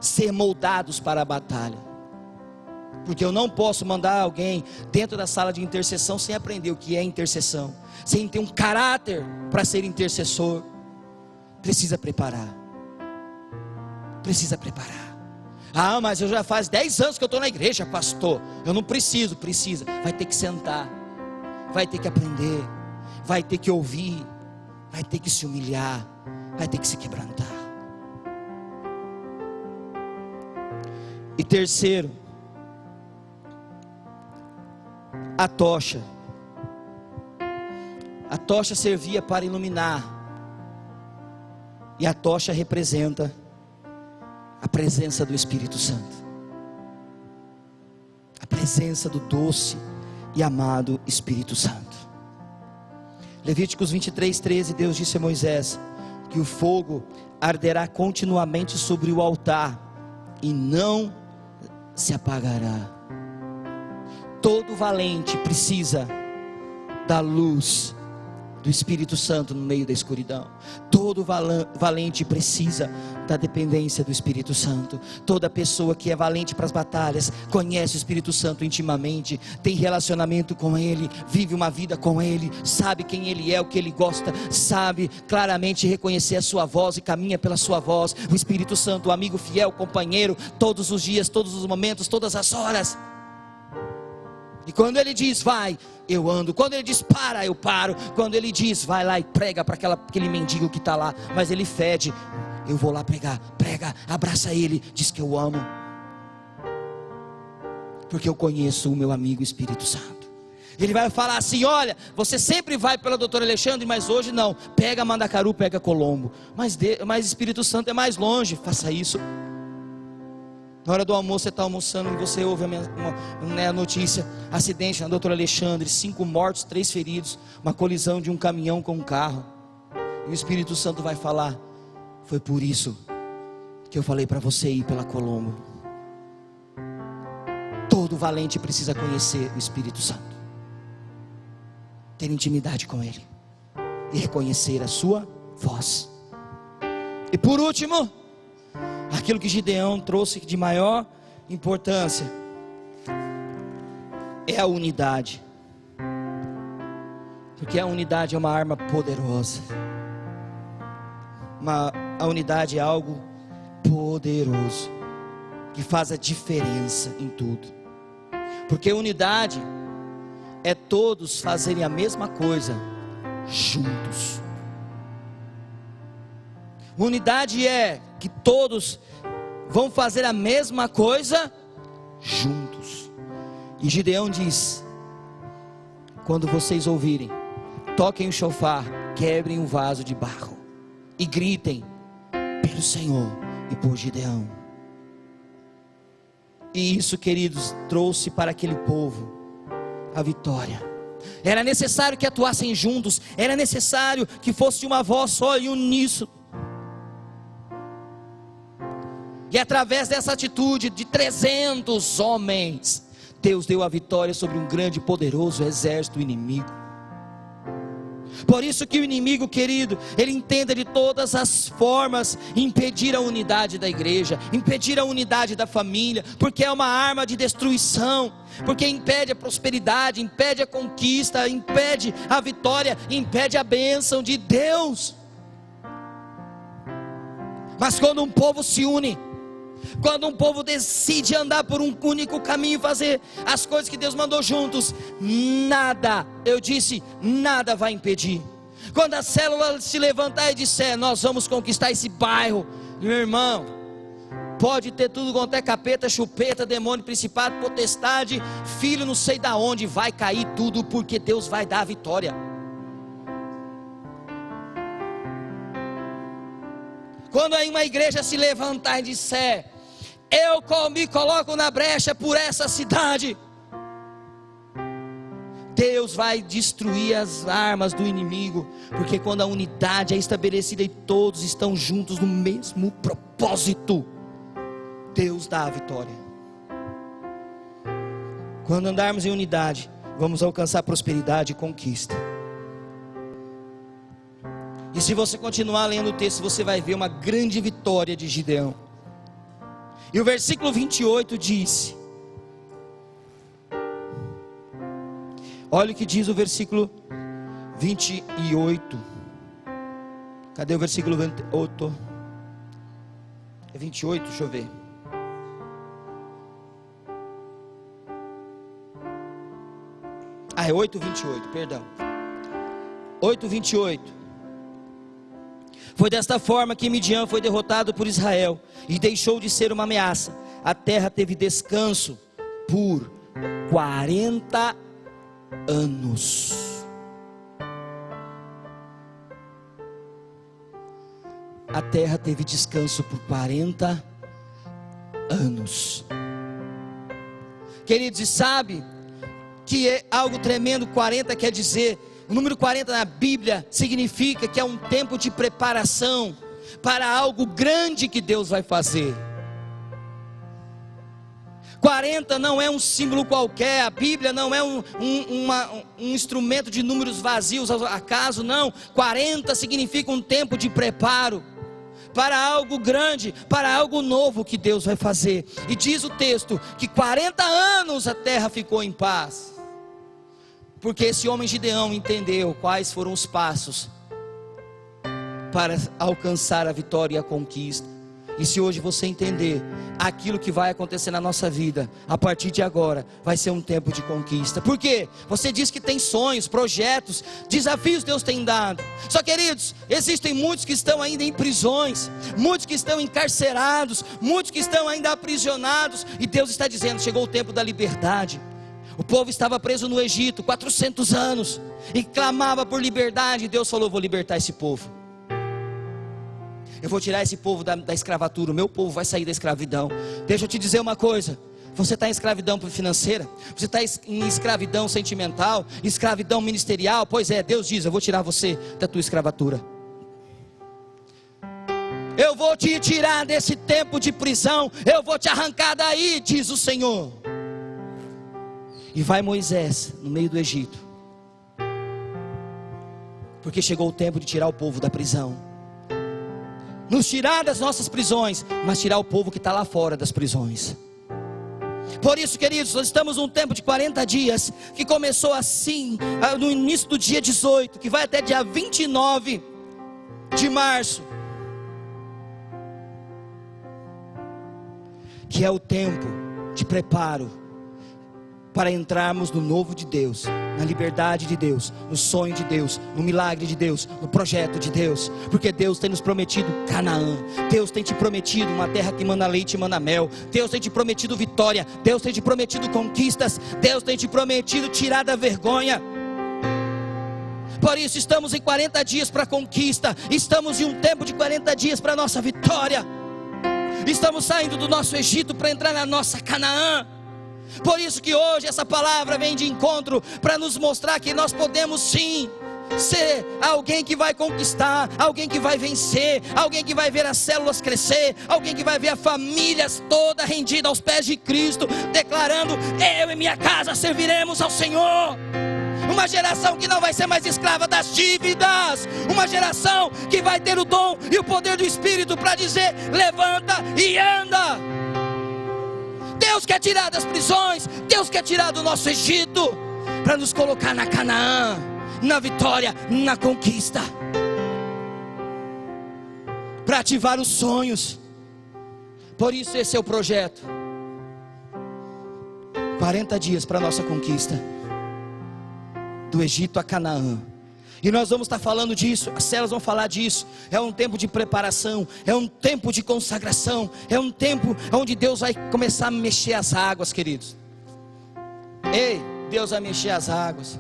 ser moldados para a batalha. Porque eu não posso mandar alguém dentro da sala de intercessão sem aprender o que é intercessão, sem ter um caráter para ser intercessor. Precisa preparar. Precisa preparar. Ah, mas eu já faz 10 anos que eu estou na igreja, pastor. Eu não preciso. Precisa. Vai ter que sentar. Vai ter que aprender. Vai ter que ouvir. Vai ter que se humilhar. Vai ter que se quebrantar. E terceiro, a tocha. A tocha servia para iluminar. E a tocha representa a presença do Espírito Santo. A presença do doce e amado Espírito Santo. Levíticos 23:13, Deus disse a Moisés que o fogo arderá continuamente sobre o altar e não se apagará. Todo valente precisa da luz do Espírito Santo no meio da escuridão. Todo valente precisa da dependência do Espírito Santo. Toda pessoa que é valente para as batalhas conhece o Espírito Santo intimamente, tem relacionamento com Ele, vive uma vida com Ele, sabe quem Ele é, o que Ele gosta, sabe claramente reconhecer a sua voz e caminha pela sua voz. O Espírito Santo, o amigo fiel, companheiro, todos os dias, todos os momentos, todas as horas. E quando Ele diz vai, eu ando. Quando Ele diz para, eu paro. Quando Ele diz vai lá e prega para aquele mendigo que está lá, mas ele fede, eu vou lá pregar. Prega, abraça ele, diz que eu amo, porque eu conheço o meu amigo Espírito Santo. Ele vai falar assim: olha, você sempre vai pela doutora Alexandre, mas hoje não. Pega Mandacaru, pega Colombo. Mas Espírito Santo é mais longe. Faça isso. Na hora do almoço, você está almoçando e você ouve a notícia: acidente na doutora Alexandre, 5 mortos, 3 feridos, uma colisão de um caminhão com um carro. E o Espírito Santo vai falar: foi por isso que eu falei para você ir pela Colombo. Todo valente precisa conhecer o Espírito Santo, ter intimidade com Ele e reconhecer a sua voz. E por último, aquilo que Gideão trouxe de maior importância é a unidade, porque a unidade é uma arma poderosa. A unidade é algo poderoso que faz a diferença em tudo, porque unidade é todos fazerem a mesma coisa juntos. Unidade é que todos vão fazer a mesma coisa juntos. E Gideão diz: quando vocês ouvirem, toquem o chofar, quebrem um vaso de barro e gritem pelo Senhor e por Gideão. E isso, queridos, trouxe para aquele povo a vitória. Era necessário que atuassem juntos, era necessário que fosse uma voz só e uníssono. E através dessa atitude de 300 homens, Deus deu a vitória sobre um grande e poderoso exército inimigo. Por isso que o inimigo, querido, ele tenta de todas as formas impedir a unidade da igreja, impedir a unidade da família, porque é uma arma de destruição, porque impede a prosperidade, impede a conquista, impede a vitória, impede a bênção de Deus. Mas quando um povo se une, quando um povo decide andar por um único caminho, fazer as coisas que Deus mandou juntos, nada, eu disse, nada vai impedir. Quando a célula se levantar e disser: nós vamos conquistar esse bairro, meu irmão, pode ter tudo quanto é capeta, chupeta, demônio, principado, potestade, filho não sei da onde, vai cair tudo, porque Deus vai dar a vitória. Quando aí uma igreja se levantar e disser: eu me coloco na brecha por essa cidade, Deus vai destruir as armas do inimigo, porque quando a unidade é estabelecida e todos estão juntos no mesmo propósito, Deus dá a vitória. Quando andarmos em unidade, vamos alcançar prosperidade e conquista. E se você continuar lendo o texto, você vai ver uma grande vitória de Gideão. E o versículo 28 diz: olha o que diz o versículo 28. Cadê o versículo 28? É 28, deixa eu ver. É 8:28, perdão. 8:28. Foi desta forma que Midian foi derrotado por Israel e deixou de ser uma ameaça. A terra teve descanso por 40 anos. A terra teve descanso por 40 anos. Queridos, e sabe que é algo tremendo? 40 quer dizer, o número 40 na Bíblia significa que é um tempo de preparação para algo grande que Deus vai fazer. 40 não é um símbolo qualquer, a Bíblia não é um instrumento de números vazios ao acaso, não. 40 significa um tempo de preparo para algo grande, para algo novo que Deus vai fazer. E diz o texto que 40 anos a terra ficou em paz, porque esse homem Gideão entendeu quais foram os passos para alcançar a vitória e a conquista. E se hoje você entender aquilo que vai acontecer na nossa vida, a partir de agora, vai ser um tempo de conquista. Por quê? Você diz que tem sonhos, projetos, desafios Deus tem dado. Só, queridos, existem muitos que estão ainda em prisões, muitos que estão encarcerados, muitos que estão ainda aprisionados. E Deus está dizendo, chegou o tempo da liberdade. O povo estava preso no Egito, 400 anos, e clamava por liberdade. E Deus falou, vou libertar esse povo. Eu vou tirar esse povo da escravatura. O meu povo vai sair da escravidão. Deixa eu te dizer uma coisa. Você está em escravidão financeira? Você está em escravidão sentimental? Escravidão ministerial? Pois é, Deus diz, eu vou tirar você da tua escravatura. Eu vou te tirar desse tempo de prisão. Eu vou te arrancar daí, diz o Senhor. E vai Moisés no meio do Egito, porque chegou o tempo de tirar o povo da prisão. Nos tirar das nossas prisões, mas tirar o povo que está lá fora das prisões. Por isso, queridos, nós estamos num tempo de 40 dias, que começou assim, no início do dia 18, que vai até dia 29 de março, que é o tempo de preparo para entrarmos no novo de Deus, na liberdade de Deus, no sonho de Deus, no milagre de Deus, no projeto de Deus. Porque Deus tem nos prometido Canaã, Deus tem te prometido uma terra que manda leite e manda mel, Deus tem te prometido vitória, Deus tem te prometido conquistas, Deus tem te prometido tirar da vergonha. Por isso estamos em 40 dias para a conquista, estamos em um tempo de 40 dias para a nossa vitória. Estamos saindo do nosso Egito para entrar na nossa Canaã. Por isso que hoje essa palavra vem de encontro para nos mostrar que nós podemos sim ser alguém que vai conquistar, alguém que vai vencer, alguém que vai ver as células crescer, alguém que vai ver a família toda rendida aos pés de Cristo, declarando, eu e minha casa serviremos ao Senhor. Uma geração que não vai ser mais escrava das dívidas, uma geração que vai ter o dom e o poder do Espírito para dizer, levanta e anda. Deus quer tirar das prisões, Deus quer tirar do nosso Egito, para nos colocar na Canaã, na vitória, na conquista, para ativar os sonhos. Por isso esse é o projeto, 40 dias para a nossa conquista, do Egito a Canaã. E nós vamos estar falando disso, as células vão falar disso. É um tempo de preparação, é um tempo de consagração, é um tempo onde Deus vai começar a mexer as águas, queridos. Ei, Deus vai mexer as águas,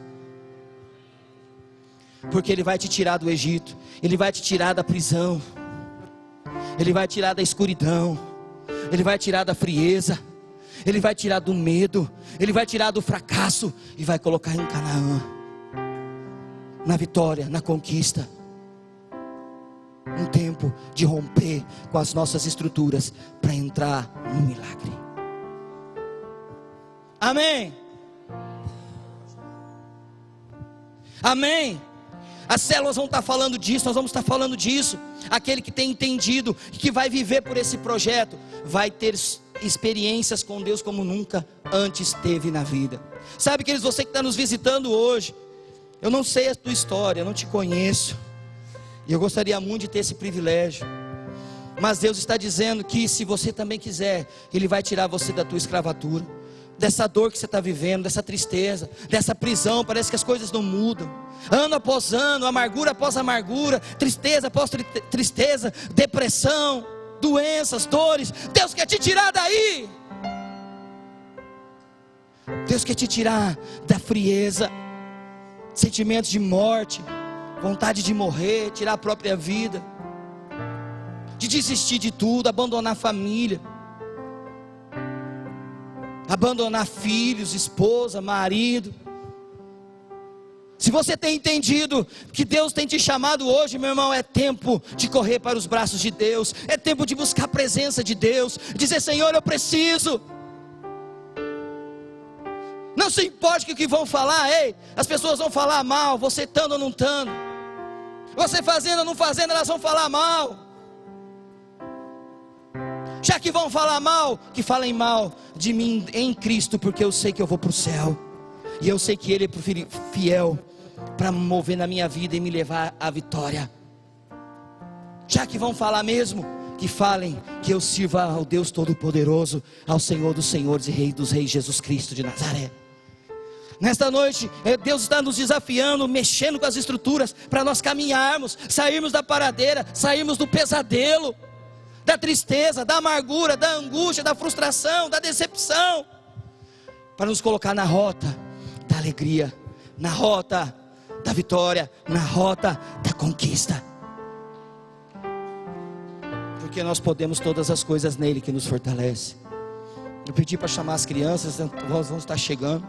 porque Ele vai te tirar do Egito, Ele vai te tirar da prisão, Ele vai tirar da escuridão, Ele vai tirar da frieza, Ele vai tirar do medo, Ele vai tirar do fracasso e vai colocar em Canaã, na vitória, na conquista. Um tempo de romper com as nossas estruturas para entrar no milagre. Amém? Amém? As células vão estar falando disso, nós vamos estar falando disso. Aquele que tem entendido, que vai viver por esse projeto, vai ter experiências com Deus como nunca antes teve na vida. Sabe, queridos, você que está nos visitando hoje, eu não sei a tua história, eu não te conheço, e eu gostaria muito de ter esse privilégio, mas Deus está dizendo que se você também quiser, Ele vai tirar você da tua escravatura, dessa dor que você está vivendo, dessa tristeza, dessa prisão. Parece que as coisas não mudam, ano após ano, amargura após amargura, tristeza após tristeza, depressão, doenças, dores. Deus quer te tirar daí. Deus quer te tirar da frieza, sentimentos de morte, vontade de morrer, tirar a própria vida, de desistir de tudo, abandonar a família, abandonar filhos, esposa, marido. Se você tem entendido que Deus tem te chamado hoje, meu irmão, é tempo de correr para os braços de Deus, é tempo de buscar a presença de Deus, dizer: Senhor, eu preciso. Não se importe com o que vão falar. Ei, as pessoas vão falar mal, você estando ou não estando, você fazendo ou não fazendo, elas vão falar mal. Já que vão falar mal, que falem mal de mim em Cristo, porque eu sei que eu vou para o céu, e eu sei que Ele é fiel para me mover na minha vida e me levar à vitória. Já que vão falar mesmo, que falem que eu sirva ao Deus Todo-Poderoso, ao Senhor dos Senhores e Rei dos Reis, Jesus Cristo de Nazaré. Nesta noite, Deus está nos desafiando, mexendo com as estruturas, para nós caminharmos, sairmos da paradeira, sairmos do pesadelo, da tristeza, da amargura, da angústia, da frustração, da decepção, para nos colocar na rota da alegria, na rota da vitória, na rota da conquista. Porque nós podemos todas as coisas nele que nos fortalece. Eu pedi para chamar as crianças, nós vamos estar chegando.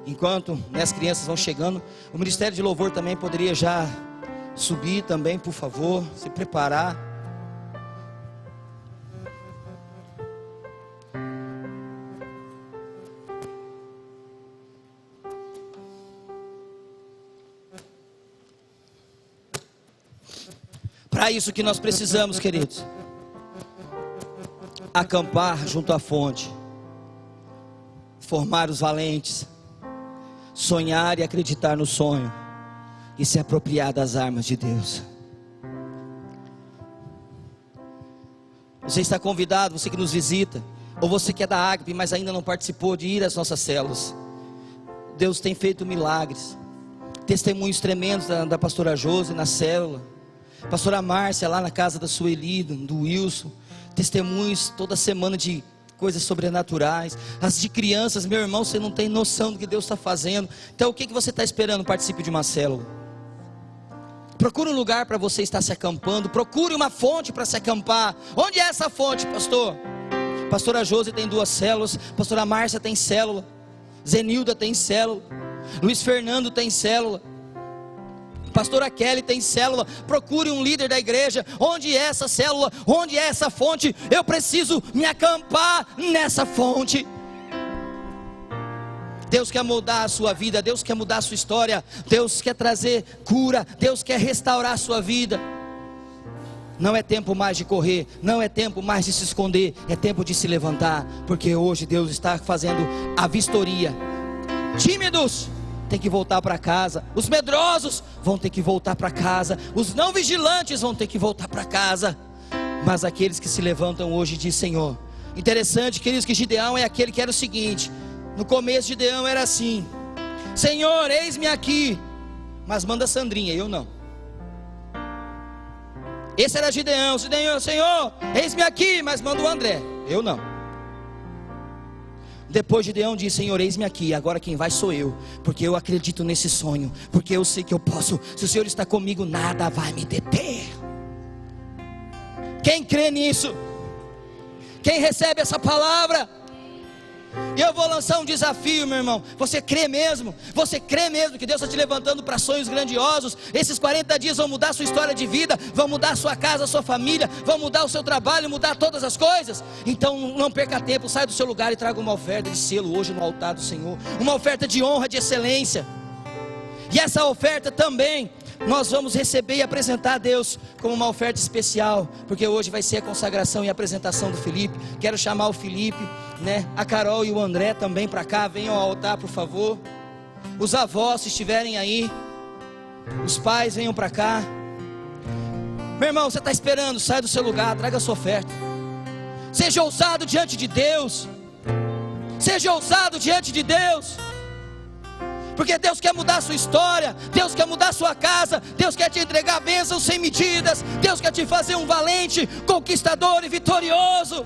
Enquanto as crianças vão chegando, o Ministério de Louvor também poderia já subir também, por favor, se preparar. Para isso que nós precisamos, queridos, acampar junto à fonte, formar os valentes, sonhar e acreditar no sonho, e se apropriar das armas de Deus. Você está convidado, você que nos visita, ou você que é da Ágape, mas ainda não participou de ir às nossas células. Deus tem feito milagres, testemunhos tremendos da pastora Josi na célula, pastora Márcia lá na casa da Sueli, do Wilson, testemunhos toda semana de coisas sobrenaturais, as de crianças. Meu irmão, você não tem noção do que Deus está fazendo. Então o que você está esperando? Participe de uma célula. Procure um lugar para você estar se acampando. Procure uma fonte para se acampar. Onde é essa fonte, pastor? Pastora Josi tem 2 células, pastora Márcia tem célula, Zenilda tem célula, Luiz Fernando tem célula, pastora Kelly tem célula. Procure um líder da igreja. Onde é essa célula? Onde é essa fonte? Eu preciso me acampar nessa fonte. Deus quer mudar a sua vida, Deus quer mudar a sua história, Deus quer trazer cura, Deus quer restaurar a sua vida. Não é tempo mais de correr, não é tempo mais de se esconder, é tempo de se levantar, porque hoje Deus está fazendo a vistoria. Tímidos tem que voltar para casa, os medrosos vão ter que voltar para casa, os não vigilantes vão ter que voltar para casa, mas aqueles que se levantam hoje dizem: Senhor. Interessante, queridos, que Gideão é aquele que era o seguinte: no começo Gideão era assim: Senhor, eis-me aqui, mas manda Sandrinha, eu não. Esse era Gideão. Senhor, eis-me aqui, mas manda o André, eu não. Depois Gideão diz: Senhor, eis-me aqui, agora quem vai sou eu, porque eu acredito nesse sonho, porque eu sei que eu posso. Se o Senhor está comigo, nada vai me deter. Quem crê nisso? Quem recebe essa palavra? E eu vou lançar um desafio, meu irmão. Você crê mesmo? Você crê mesmo que Deus está te levantando para sonhos grandiosos? Esses 40 dias vão mudar a sua história de vida, vão mudar a sua casa, a sua família, vão mudar o seu trabalho, mudar todas as coisas? Então não perca tempo, sai do seu lugar e traga uma oferta de selo hoje no altar do Senhor, uma oferta de honra, de excelência. E essa oferta também nós vamos receber e apresentar a Deus como uma oferta especial, porque hoje vai ser a consagração e a apresentação do Felipe. Quero chamar o Felipe, a Carol e o André também para cá. Venham ao altar, por favor. Os avós, se estiverem aí, os pais, venham para cá. Meu irmão, você está esperando? Sai do seu lugar, traga a sua oferta. Seja ousado diante de Deus. Seja ousado diante de Deus, porque Deus quer mudar a sua história, Deus quer mudar a sua casa, Deus quer te entregar bênçãos sem medidas, Deus quer te fazer um valente, conquistador e vitorioso.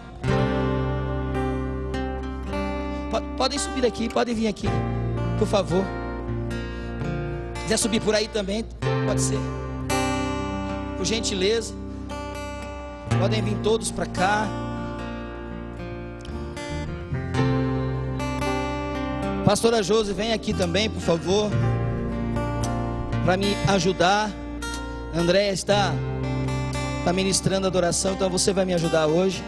Podem subir aqui, podem vir aqui, por favor. Se quiser subir por aí também, pode ser, por gentileza. Podem vir todos para cá. Pastora Josi, vem aqui também, por favor, para me ajudar. Andréia está ministrando adoração, então você vai me ajudar hoje.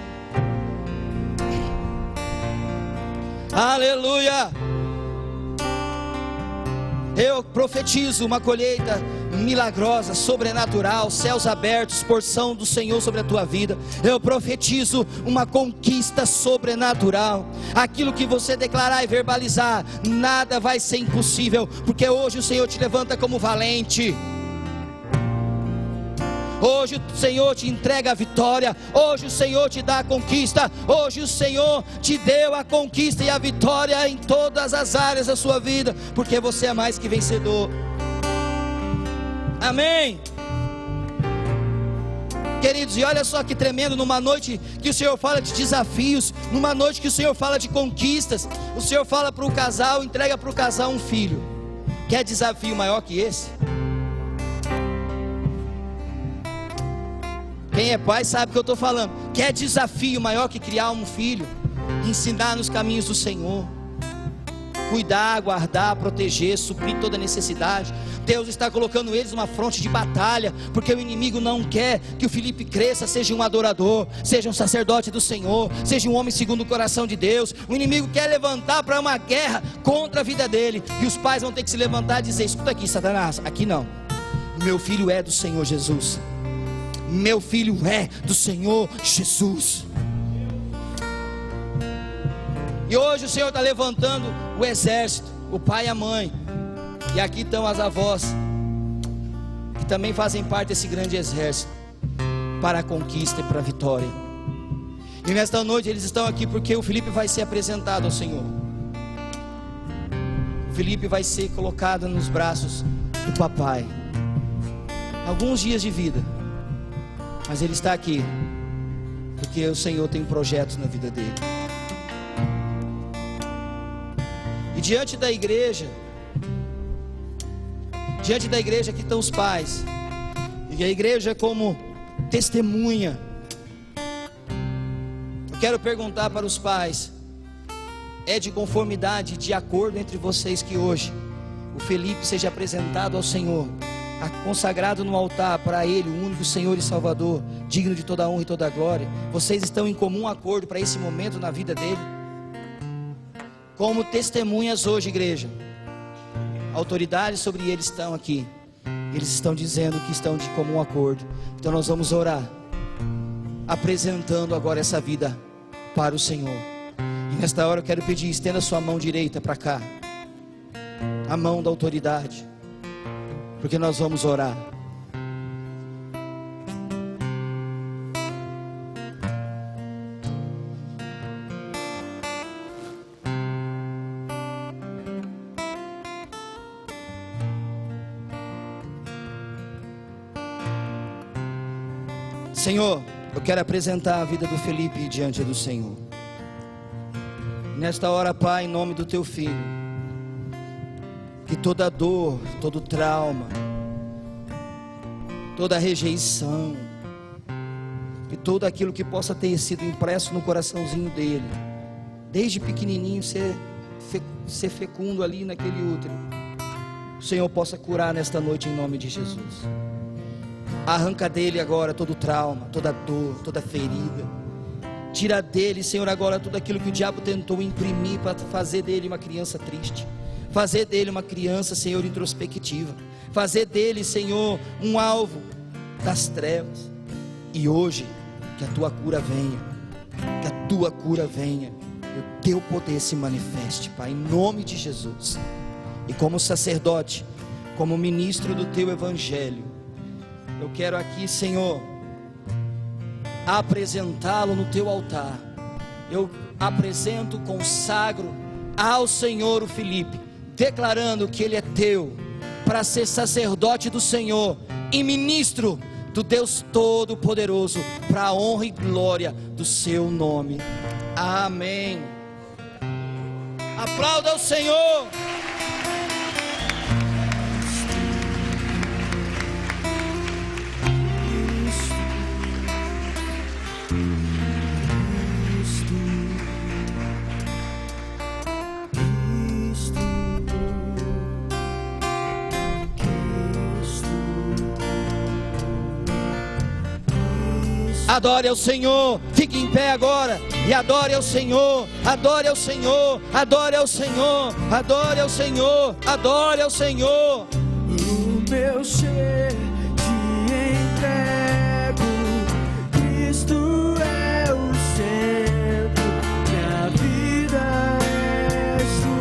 Aleluia. Eu profetizo uma colheita milagrosa, sobrenatural, céus abertos, porção do Senhor sobre a tua vida. Eu profetizo uma conquista sobrenatural. Aquilo que você declarar e verbalizar, nada vai ser impossível, porque hoje o Senhor te levanta como valente. Hoje o Senhor te entrega a vitória. Hoje o Senhor te dá a conquista. Hoje o Senhor te deu a conquista e a vitória em todas as áreas da sua vida, porque você é mais que vencedor. Amém. Queridos, e olha só que tremendo, numa noite que o Senhor fala de desafios, numa noite que o Senhor fala de conquistas, o Senhor fala para o casal, entrega para o casal um filho. Quer desafio maior que esse? Quem é pai sabe o que eu estou falando. Quer desafio maior que criar um filho? Ensinar nos caminhos do Senhor, cuidar, guardar, proteger, suprir toda necessidade. Deus está colocando eles numa fronte de batalha, porque o inimigo não quer que o Felipe cresça, seja um adorador, seja um sacerdote do Senhor, seja um homem segundo o coração de Deus. O inimigo quer levantar para uma guerra contra a vida dele, e os pais vão ter que se levantar e dizer: escuta aqui, Satanás, aqui não, meu filho é do Senhor Jesus. Meu filho é do Senhor Jesus. E hoje o Senhor está levantando o exército, o pai e a mãe. E aqui estão as avós, que também fazem parte desse grande exército, para a conquista e para a vitória. E nesta noite eles estão aqui porque o Felipe vai ser apresentado ao Senhor. O Felipe vai ser colocado nos braços do papai. Alguns dias de vida, mas ele está aqui porque o Senhor tem projetos na vida dele. E diante da igreja aqui estão os pais, e a igreja como testemunha. Eu quero perguntar para os pais: é de conformidade, de acordo entre vocês que hoje o Felipe seja apresentado ao Senhor, consagrado no altar para Ele, o único Senhor e Salvador, digno de toda a honra e toda a glória? Vocês estão em comum acordo para esse momento na vida dele? Como testemunhas hoje, igreja, autoridades sobre eles estão aqui. Eles estão dizendo que estão de comum acordo. Então nós vamos orar, apresentando agora essa vida para o Senhor. E nesta hora eu quero pedir: estenda sua mão direita para cá, a mão da autoridade, porque nós vamos orar. Senhor, eu quero apresentar a vida do Felipe diante do Senhor. Nesta hora, Pai, em nome do Teu Filho, que toda dor, todo trauma, toda rejeição, e tudo aquilo que possa ter sido impresso no coraçãozinho dele, desde pequenininho ser fecundo ali naquele útero, o Senhor possa curar nesta noite em nome de Jesus. Arranca dele agora todo trauma, toda dor, toda ferida. Tira dele, Senhor, agora tudo aquilo que o diabo tentou imprimir para fazer dele uma criança triste, fazer dele uma criança, Senhor, introspectiva, fazer dele, Senhor, um alvo das trevas. E hoje, que a tua cura venha, que a tua cura venha, e o teu poder se manifeste, Pai, em nome de Jesus. E como sacerdote, como ministro do teu evangelho, eu quero aqui, Senhor, apresentá-lo no teu altar. Eu apresento, consagro ao Senhor o Felipe, declarando que ele é teu, para ser sacerdote do Senhor e ministro do Deus Todo-Poderoso, para a honra e glória do seu nome. Amém. Aplauda o Senhor. Adore ao Senhor, fique em pé agora. e adore ao Senhor, adore ao Senhor, adore ao Senhor, adore ao Senhor, adore ao Senhor. O meu ser te entrego, Cristo é o centro, minha vida és tu,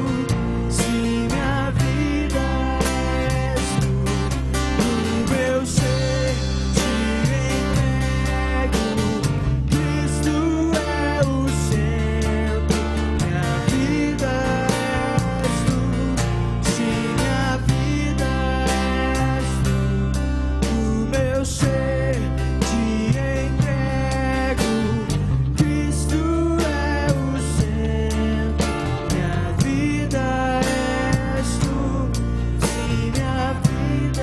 sim, minha vida és tu. O meu ser te entrego, Cristo é o centro, minha vida és tu, sim, minha vida és tu. O meu ser te entrego, Cristo é o centro, minha vida és tu, sim, minha vida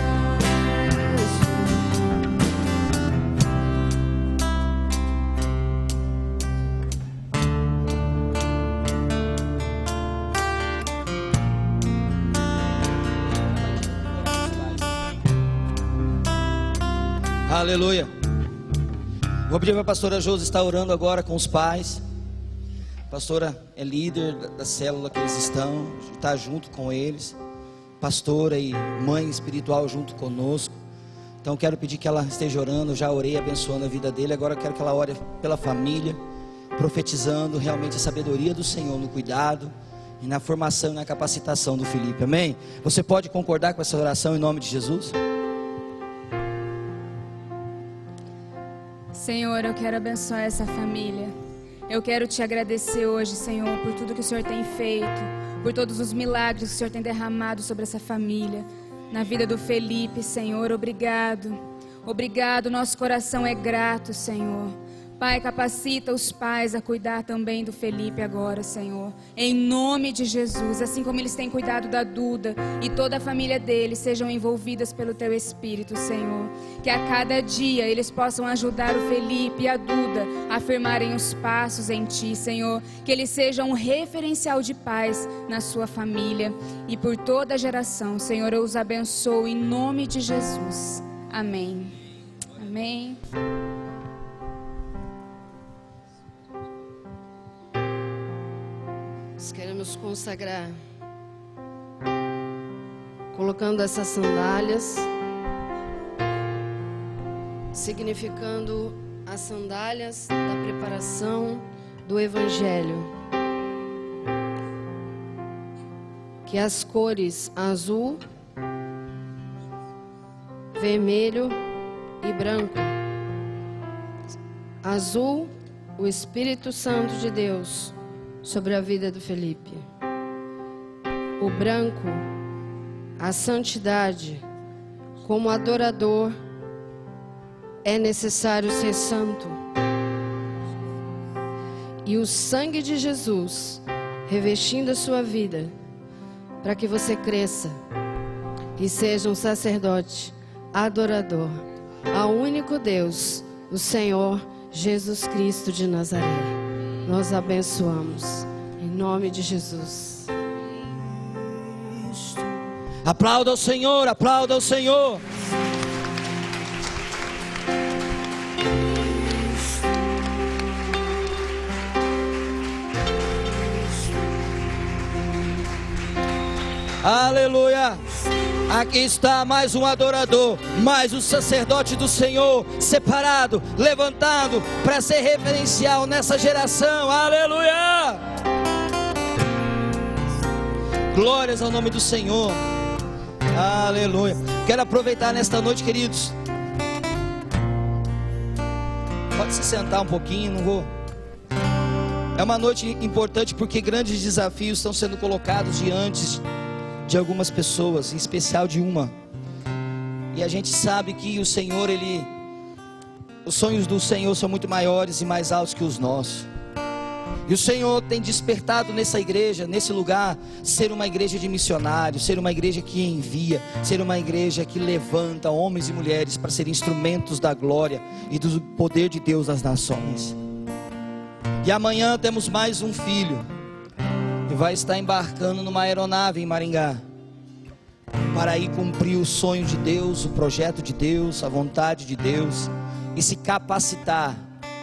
és Aleluia. Vou pedir para a pastora Josi estar orando agora com os pais. A pastora é líder da célula que eles estão, está junto com eles. Pastora e mãe espiritual junto conosco. Então quero pedir que ela esteja orando. Eu já orei abençoando a vida dele. Agora eu quero que ela ore pela família, profetizando realmente a sabedoria do Senhor no cuidado e na formação e na capacitação do Felipe. Amém? Você pode concordar com essa oração em nome de Jesus? Senhor, eu quero abençoar essa família. Eu quero te agradecer hoje, Senhor, por tudo que o Senhor tem feito, por todos os milagres que o Senhor tem derramado sobre essa família, na vida do Felipe, Senhor. Obrigado. Obrigado, nosso coração é grato, Senhor. Pai, capacita os pais a cuidar também do Felipe agora, Senhor. Em nome de Jesus, assim como eles têm cuidado da Duda e toda a família deles, sejam envolvidas pelo Teu Espírito, Senhor. Que a cada dia eles possam ajudar o Felipe e a Duda a firmarem os passos em Ti, Senhor. Que eles sejam um referencial de paz na sua família e por toda a geração, Senhor. Eu os abençoo em nome de Jesus. Amém. Amém. Nós queremos consagrar, colocando essas sandálias, significando as sandálias da preparação do Evangelho. Que as cores azul, vermelho e branco. Azul, o Espírito Santo de Deus sobre a vida do Felipe. O branco, a santidade. Como adorador, é necessário ser santo. E o sangue de Jesus revestindo a sua vida, para que você cresça e seja um sacerdote adorador ao único Deus, o Senhor Jesus Cristo de Nazaré. Nós abençoamos em nome de Jesus. Aplauda ao Senhor, aplauda ao Senhor. Aleluia. Aqui está mais um adorador, mais um sacerdote do Senhor, separado, levantado para ser referencial nessa geração. Aleluia. Glórias ao nome do Senhor. Aleluia. Quero aproveitar nesta noite, queridos. Pode se sentar um pouquinho, não vou. É uma noite importante porque grandes desafios estão sendo colocados diante de algumas pessoas, em especial de uma. E a gente sabe que o Senhor, os sonhos do Senhor são muito maiores e mais altos que os nossos. E o Senhor tem despertado nessa igreja, nesse lugar, ser uma igreja de missionários, ser uma igreja que envia, ser uma igreja que levanta homens e mulheres para serem instrumentos da glória e do poder de Deus nas nações. E amanhã temos mais um filho que vai estar embarcando numa aeronave em Maringá para ir cumprir o sonho de Deus, o projeto de Deus, a vontade de Deus, e se capacitar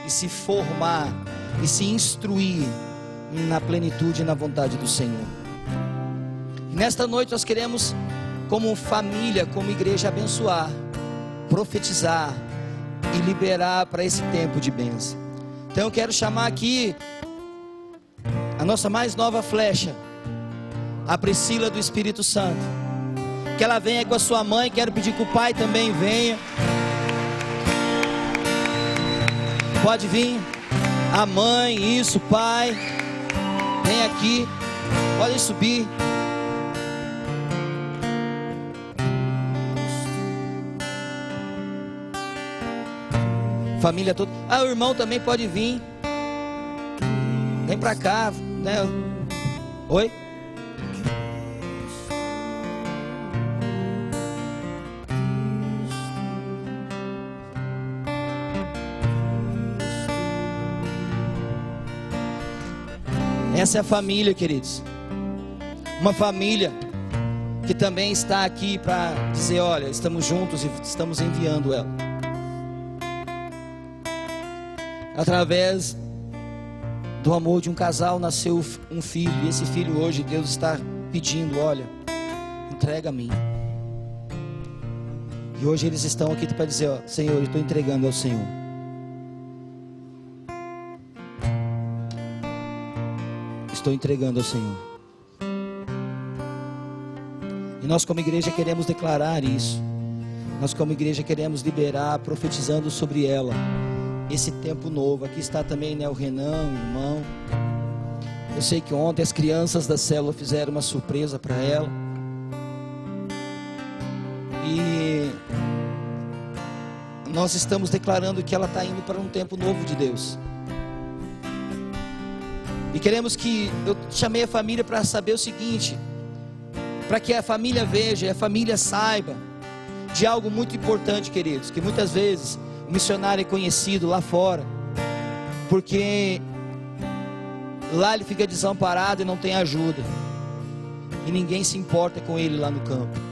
e se formar e se instruir na plenitude e na vontade do Senhor. E nesta noite nós queremos, como família, como igreja, abençoar, profetizar e liberar para esse tempo de bênção. Então eu quero chamar aqui a nossa mais nova flecha, a Priscila do Espírito Santo. Que ela venha com a sua mãe. Quero pedir que o pai também venha. Pode vir. A mãe, isso, pai. Vem aqui. Podem subir. Família toda. Ah, o irmão também pode vir. Vem pra cá, né? Oi? Essa é a família, queridos. Uma família que também está aqui para dizer: olha, estamos juntos e estamos enviando ela. Através do amor de um casal nasceu um filho. E esse filho hoje Deus está pedindo: olha, entrega a mim. E hoje eles estão aqui para dizer: ó, Senhor, eu estou entregando ao Senhor. Estou entregando ao Senhor. E nós como igreja queremos declarar isso. Nós como igreja queremos liberar, profetizando sobre ela esse tempo novo. Aqui está também, né, o Renan, o irmão. Eu sei que ontem as crianças da célula fizeram uma surpresa para ela. E nós estamos declarando que ela está indo para um tempo novo de Deus. E queremos que, eu chamei a família para saber o seguinte, para que a família veja, a família saiba de algo muito importante, queridos, que muitas vezes o missionário é conhecido lá fora, porque lá ele fica desamparado e não tem ajuda, e ninguém se importa com ele lá no campo.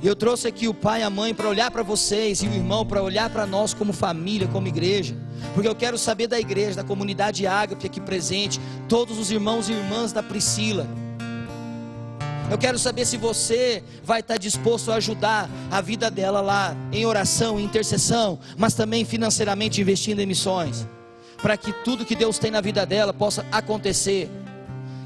E eu trouxe aqui o pai e a mãe para olhar para vocês, e o irmão para olhar para nós como família, como igreja, porque eu quero saber da igreja, da comunidade Ágape aqui presente, todos os irmãos e irmãs da Priscila. Eu quero saber se você vai estar disposto a ajudar a vida dela lá, em oração, em intercessão, mas também financeiramente investindo em missões, para que tudo que Deus tem na vida dela possa acontecer,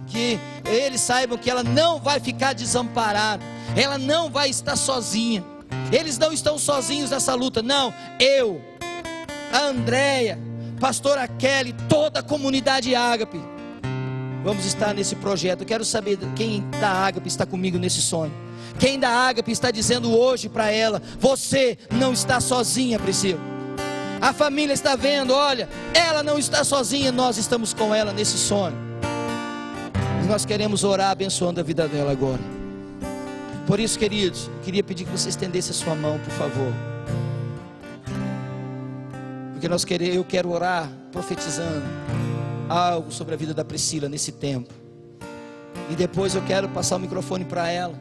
que eles saibam que ela não vai ficar desamparada, ela não vai estar sozinha, eles não estão sozinhos nessa luta, não, eu, a Andréia, pastora Kelly, toda a comunidade Ágape, vamos estar nesse projeto. Eu quero saber quem da Ágape está comigo nesse sonho. Quem da Ágape está dizendo hoje para ela: você não está sozinha, Priscila. A família está vendo, olha, ela não está sozinha, nós estamos com ela nesse sonho. E nós queremos orar abençoando a vida dela agora. Por isso, queridos, eu queria pedir que você estendesse a sua mão, por favor. Porque eu quero orar profetizando algo sobre a vida da Priscila nesse tempo. E depois eu quero passar o microfone para ela,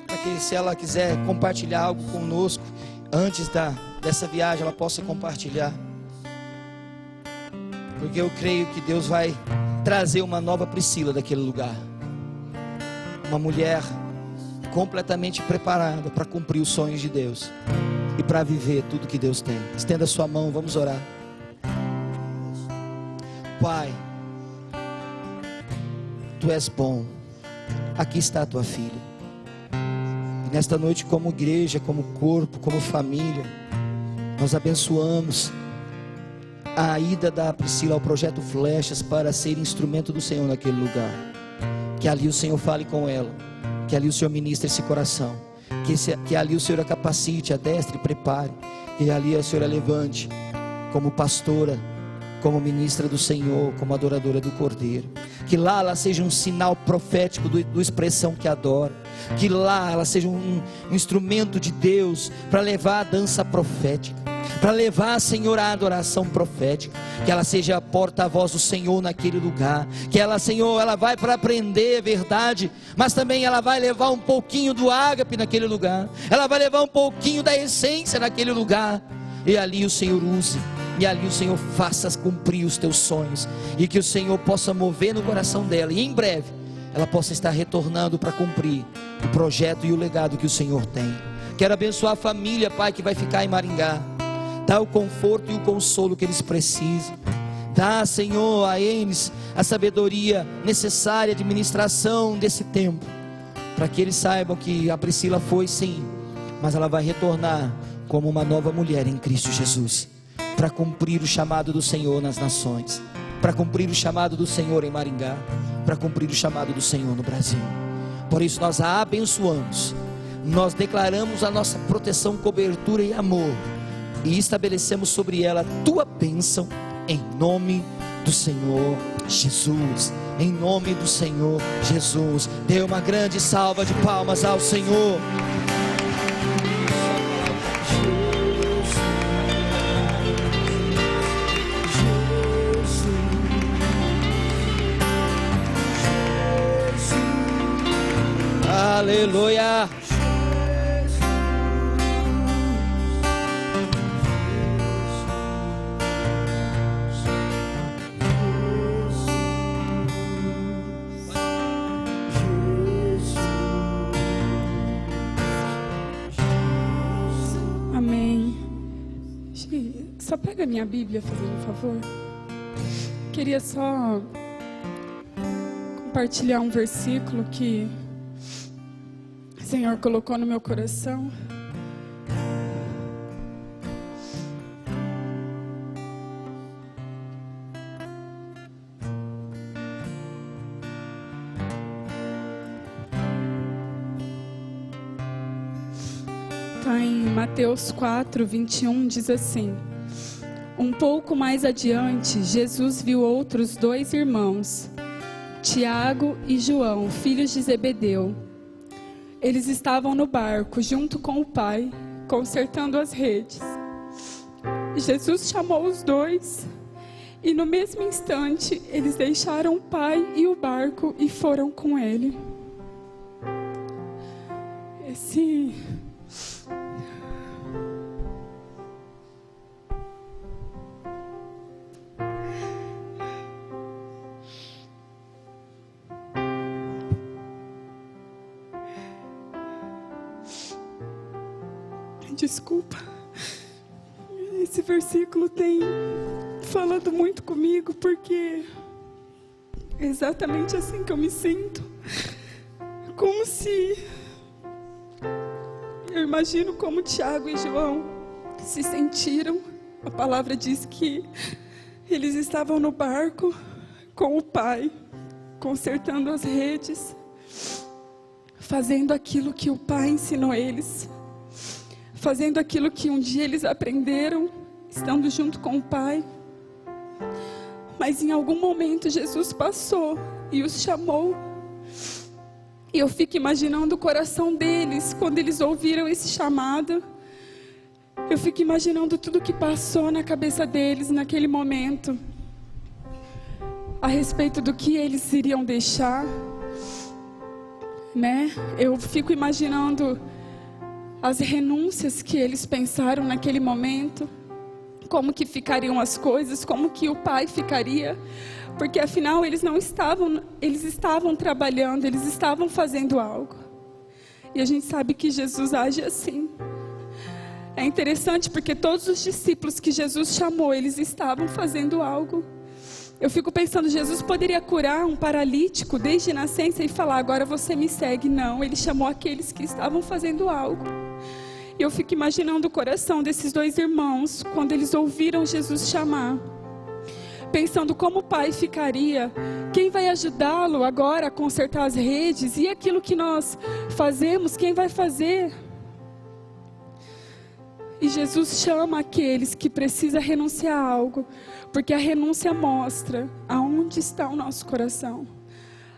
para que, se ela quiser compartilhar algo conosco antes dessa viagem, ela possa compartilhar. Porque eu creio que Deus vai trazer uma nova Priscila daquele lugar, uma mulher completamente preparada para cumprir os sonhos de Deus e para viver tudo que Deus tem. Estenda a sua mão, vamos orar. Pai, Tu és bom. Aqui está a Tua filha. E nesta noite, como igreja, como corpo, como família, nós abençoamos a ida da Priscila ao projeto Flechas para ser instrumento do Senhor naquele lugar. Que ali o Senhor fale com ela, que ali o Senhor ministre esse coração, que ali o Senhor a capacite, adestre e prepare, que ali o Senhor a levante como pastora, como ministra do Senhor, como adoradora do Cordeiro. Que lá ela seja um sinal profético do expressão que adora. Que lá ela seja um instrumento de Deus para levar a dança profética, para levar, Senhor, a adoração profética. Que ela seja a porta-voz do Senhor naquele lugar. Que ela, Senhor, ela vai para aprender verdade, mas também ela vai levar um pouquinho do ágape naquele lugar. Ela vai levar um pouquinho da essência naquele lugar. E ali o Senhor use e ali o Senhor faça cumprir os teus sonhos, e que o Senhor possa mover no coração dela, e em breve ela possa estar retornando para cumprir o projeto e o legado que o Senhor tem. Quero abençoar a família, Pai, que vai ficar em Maringá. Dá o conforto e o consolo que eles precisam. Dá, Senhor, a eles a sabedoria necessária de administração desse tempo, para que eles saibam que a Priscila foi sim, mas ela vai retornar como uma nova mulher em Cristo Jesus, para cumprir o chamado do Senhor nas nações, para cumprir o chamado do Senhor em Maringá, para cumprir o chamado do Senhor no Brasil. Por isso nós a abençoamos, nós declaramos a nossa proteção, cobertura e amor, e estabelecemos sobre ela a tua bênção, em nome do Senhor Jesus. Em nome do Senhor Jesus. Dê uma grande salva de palmas ao Senhor. Aleluia. Amém. Só pega a minha Bíblia, fazendo um favor. Queria só compartilhar um versículo que o Senhor colocou no meu coração. Está em Mateus 4, 21, diz assim: um pouco mais adiante, Jesus viu outros 2 irmãos, Tiago e João, filhos de Zebedeu. Eles estavam no barco, junto com o pai, consertando as redes. Jesus chamou os 2, e no mesmo instante, eles deixaram o pai e o barco e foram com ele. Desculpa, esse versículo tem falado muito comigo, porque é exatamente assim que eu me sinto. Como se... eu imagino como Tiago e João se sentiram. A palavra diz que eles estavam no barco com o pai, consertando as redes, fazendo aquilo que o pai ensinou eles, fazendo aquilo que um dia eles aprenderam, estando junto com o pai. Mas em algum momento Jesus passou e os chamou. E eu fico imaginando o coração deles, quando eles ouviram esse chamado. Eu fico imaginando tudo que passou na cabeça deles naquele momento, a respeito do que eles iriam deixar, né? Eu fico imaginando as renúncias que eles pensaram naquele momento, como que ficariam as coisas, como que o pai ficaria, porque afinal eles estavam trabalhando, eles estavam fazendo algo. E a gente sabe que Jesus age assim. É interessante porque todos os discípulos que Jesus chamou, eles estavam fazendo algo. Eu fico pensando, Jesus poderia curar um paralítico desde nascença e falar, agora você me segue. Não, ele chamou aqueles que estavam fazendo algo. E eu fico imaginando o coração desses 2 irmãos, quando eles ouviram Jesus chamar, pensando como o pai ficaria, quem vai ajudá-lo agora a consertar as redes, e aquilo que nós fazemos, quem vai fazer? E Jesus chama aqueles que precisam renunciar a algo, porque a renúncia mostra aonde está o nosso coração.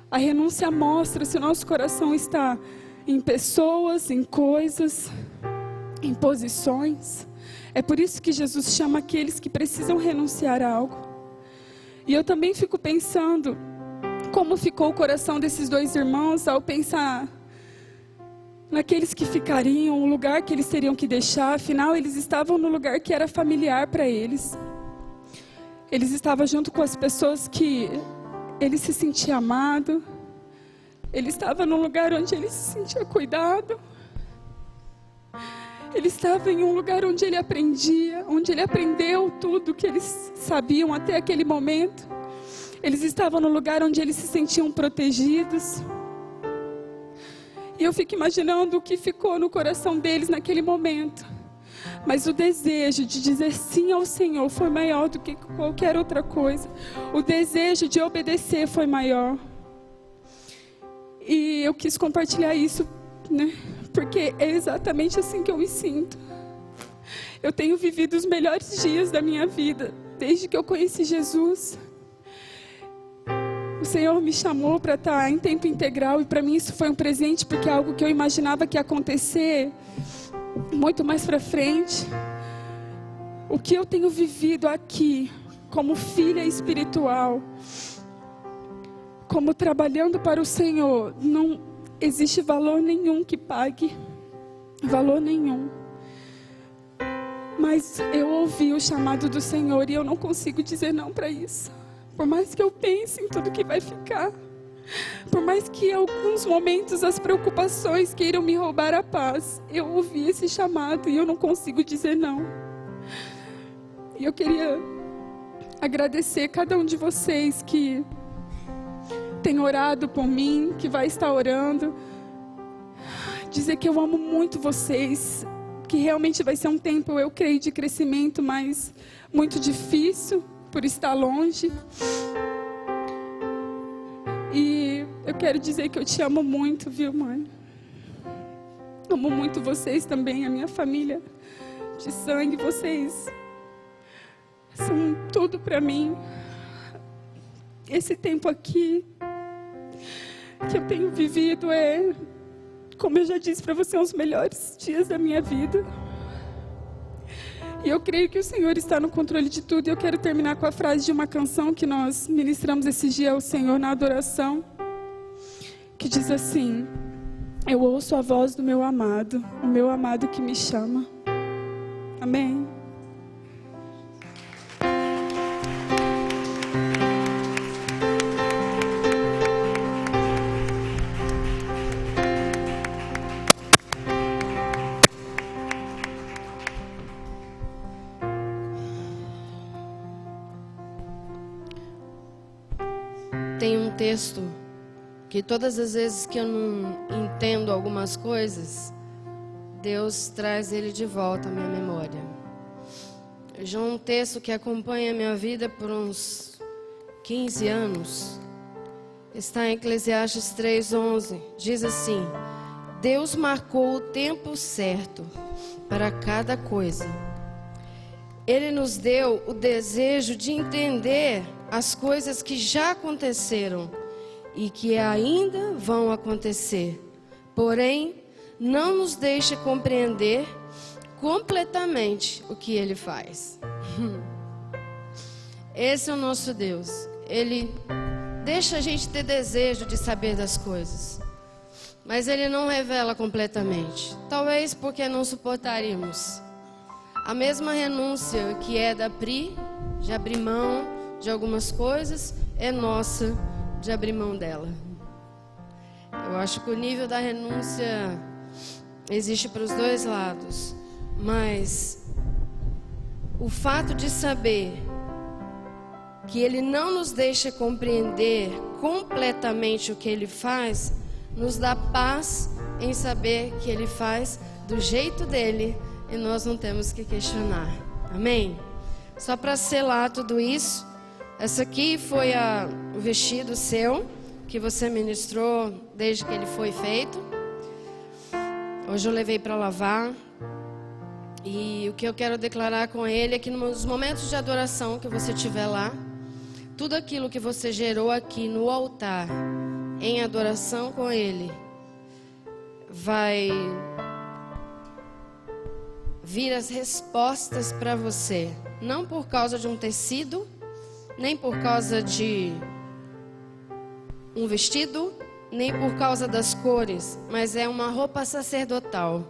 A renúncia mostra se o nosso coração está em pessoas, em coisas, em posições. É por isso que Jesus chama aqueles que precisam renunciar a algo. E eu também fico pensando como ficou o coração desses 2 irmãos ao pensar naqueles que ficariam, o lugar que eles teriam que deixar. Afinal, eles estavam no lugar que era familiar para eles. Ele estava junto com as pessoas que ele se sentia amado. Ele estava num lugar onde ele se sentia cuidado. Ele estava em um lugar onde ele aprendia, onde ele aprendeu tudo que eles sabiam até aquele momento. Eles estavam no lugar onde eles se sentiam protegidos. E eu fico imaginando o que ficou no coração deles naquele momento. Mas o desejo de dizer sim ao Senhor foi maior do que qualquer outra coisa. O desejo de obedecer foi maior. E eu quis compartilhar isso, né? Porque é exatamente assim que eu me sinto. Eu tenho vivido os melhores dias da minha vida, desde que eu conheci Jesus. O Senhor me chamou para estar em tempo integral, e para mim isso foi um presente, porque é algo que eu imaginava que ia acontecer muito mais para frente. O que eu tenho vivido aqui, como filha espiritual, como trabalhando para o Senhor, não existe valor nenhum que pague, valor nenhum. Mas eu ouvi o chamado do Senhor e eu não consigo dizer não para isso. Por mais que eu pense em tudo que vai ficar, por mais que em alguns momentos as preocupações queiram me roubar a paz, eu ouvi esse chamado e eu não consigo dizer não. E eu queria agradecer cada um de vocês que tem orado por mim, que vai estar orando. Dizer que eu amo muito vocês, que realmente vai ser um tempo, eu creio, de crescimento, mas muito difícil por estar longe. E eu quero dizer que eu te amo muito, viu, mãe? Amo muito vocês também, a minha família de sangue. Vocês são tudo para mim. Esse tempo aqui que eu tenho vivido é, como eu já disse para você, os melhores dias da minha vida. E eu creio que o Senhor está no controle de tudo. E eu quero terminar com a frase de uma canção que nós ministramos esse dia ao Senhor na adoração, que diz assim: eu ouço a voz do meu amado, o meu amado que me chama. Amém. Tem um texto que todas as vezes que eu não entendo algumas coisas, Deus traz ele de volta à minha memória. Já um texto que acompanha a minha vida por uns 15 anos, está em Eclesiastes 3:11, diz assim: Deus marcou o tempo certo para cada coisa. Ele nos deu o desejo de entender as coisas que já aconteceram e que ainda vão acontecer. Porém, não nos deixa compreender completamente o que Ele faz. Esse é o nosso Deus. Ele deixa a gente ter desejo de saber das coisas, mas Ele não revela completamente. Talvez porque não suportaríamos. A mesma renúncia que é da Pri, de abrir mão de algumas coisas, é nossa de abrir mão dela. Eu acho que o nível da renúncia existe para os dois lados, mas o fato de saber que Ele não nos deixa compreender completamente o que Ele faz, nos dá paz em saber que Ele faz do jeito dele e nós não temos que questionar. Amém? Só para selar tudo isso, essa aqui foi o vestido seu, que você ministrou desde que ele foi feito. Hoje eu levei para lavar. E o que eu quero declarar com ele é que nos momentos de adoração que você tiver lá, tudo aquilo que você gerou aqui no altar, em adoração com ele, vai vir as respostas para você. Não por causa de um tecido, nem por causa de um vestido, nem por causa das cores, mas é uma roupa sacerdotal.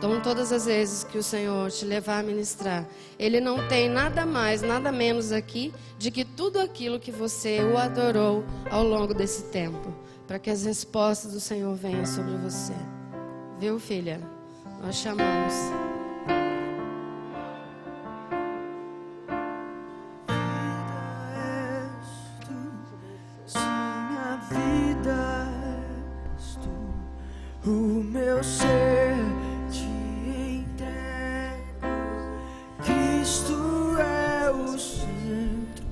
Então, todas as vezes que o Senhor te levar a ministrar, Ele não tem nada mais, nada menos aqui de que tudo aquilo que você o adorou ao longo desse tempo, para que as respostas do Senhor venham sobre você. Viu, filha? Nós chamamos. O meu ser te entrego, Cristo é o centro,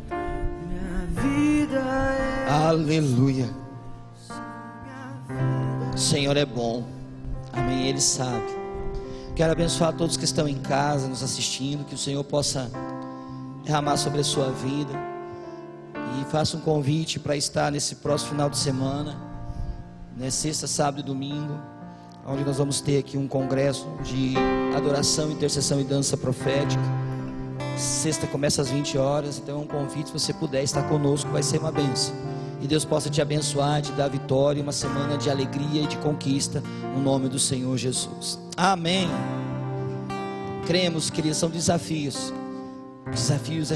minha vida é. Aleluia. O Senhor é bom, amém, Ele sabe. Quero abençoar todos que estão em casa, nos assistindo, que o Senhor possa derramar sobre a sua vida. E faça um convite para estar nesse próximo final de semana, né, sexta, sábado e domingo, onde nós vamos ter aqui um congresso de adoração, intercessão e dança profética. Sexta começa às 20 horas, então é um convite, se você puder estar conosco, vai ser uma bênção. E Deus possa te abençoar, te dar vitória, uma semana de alegria e de conquista, no nome do Senhor Jesus. Amém. Cremos, queridos, são desafios. Desafios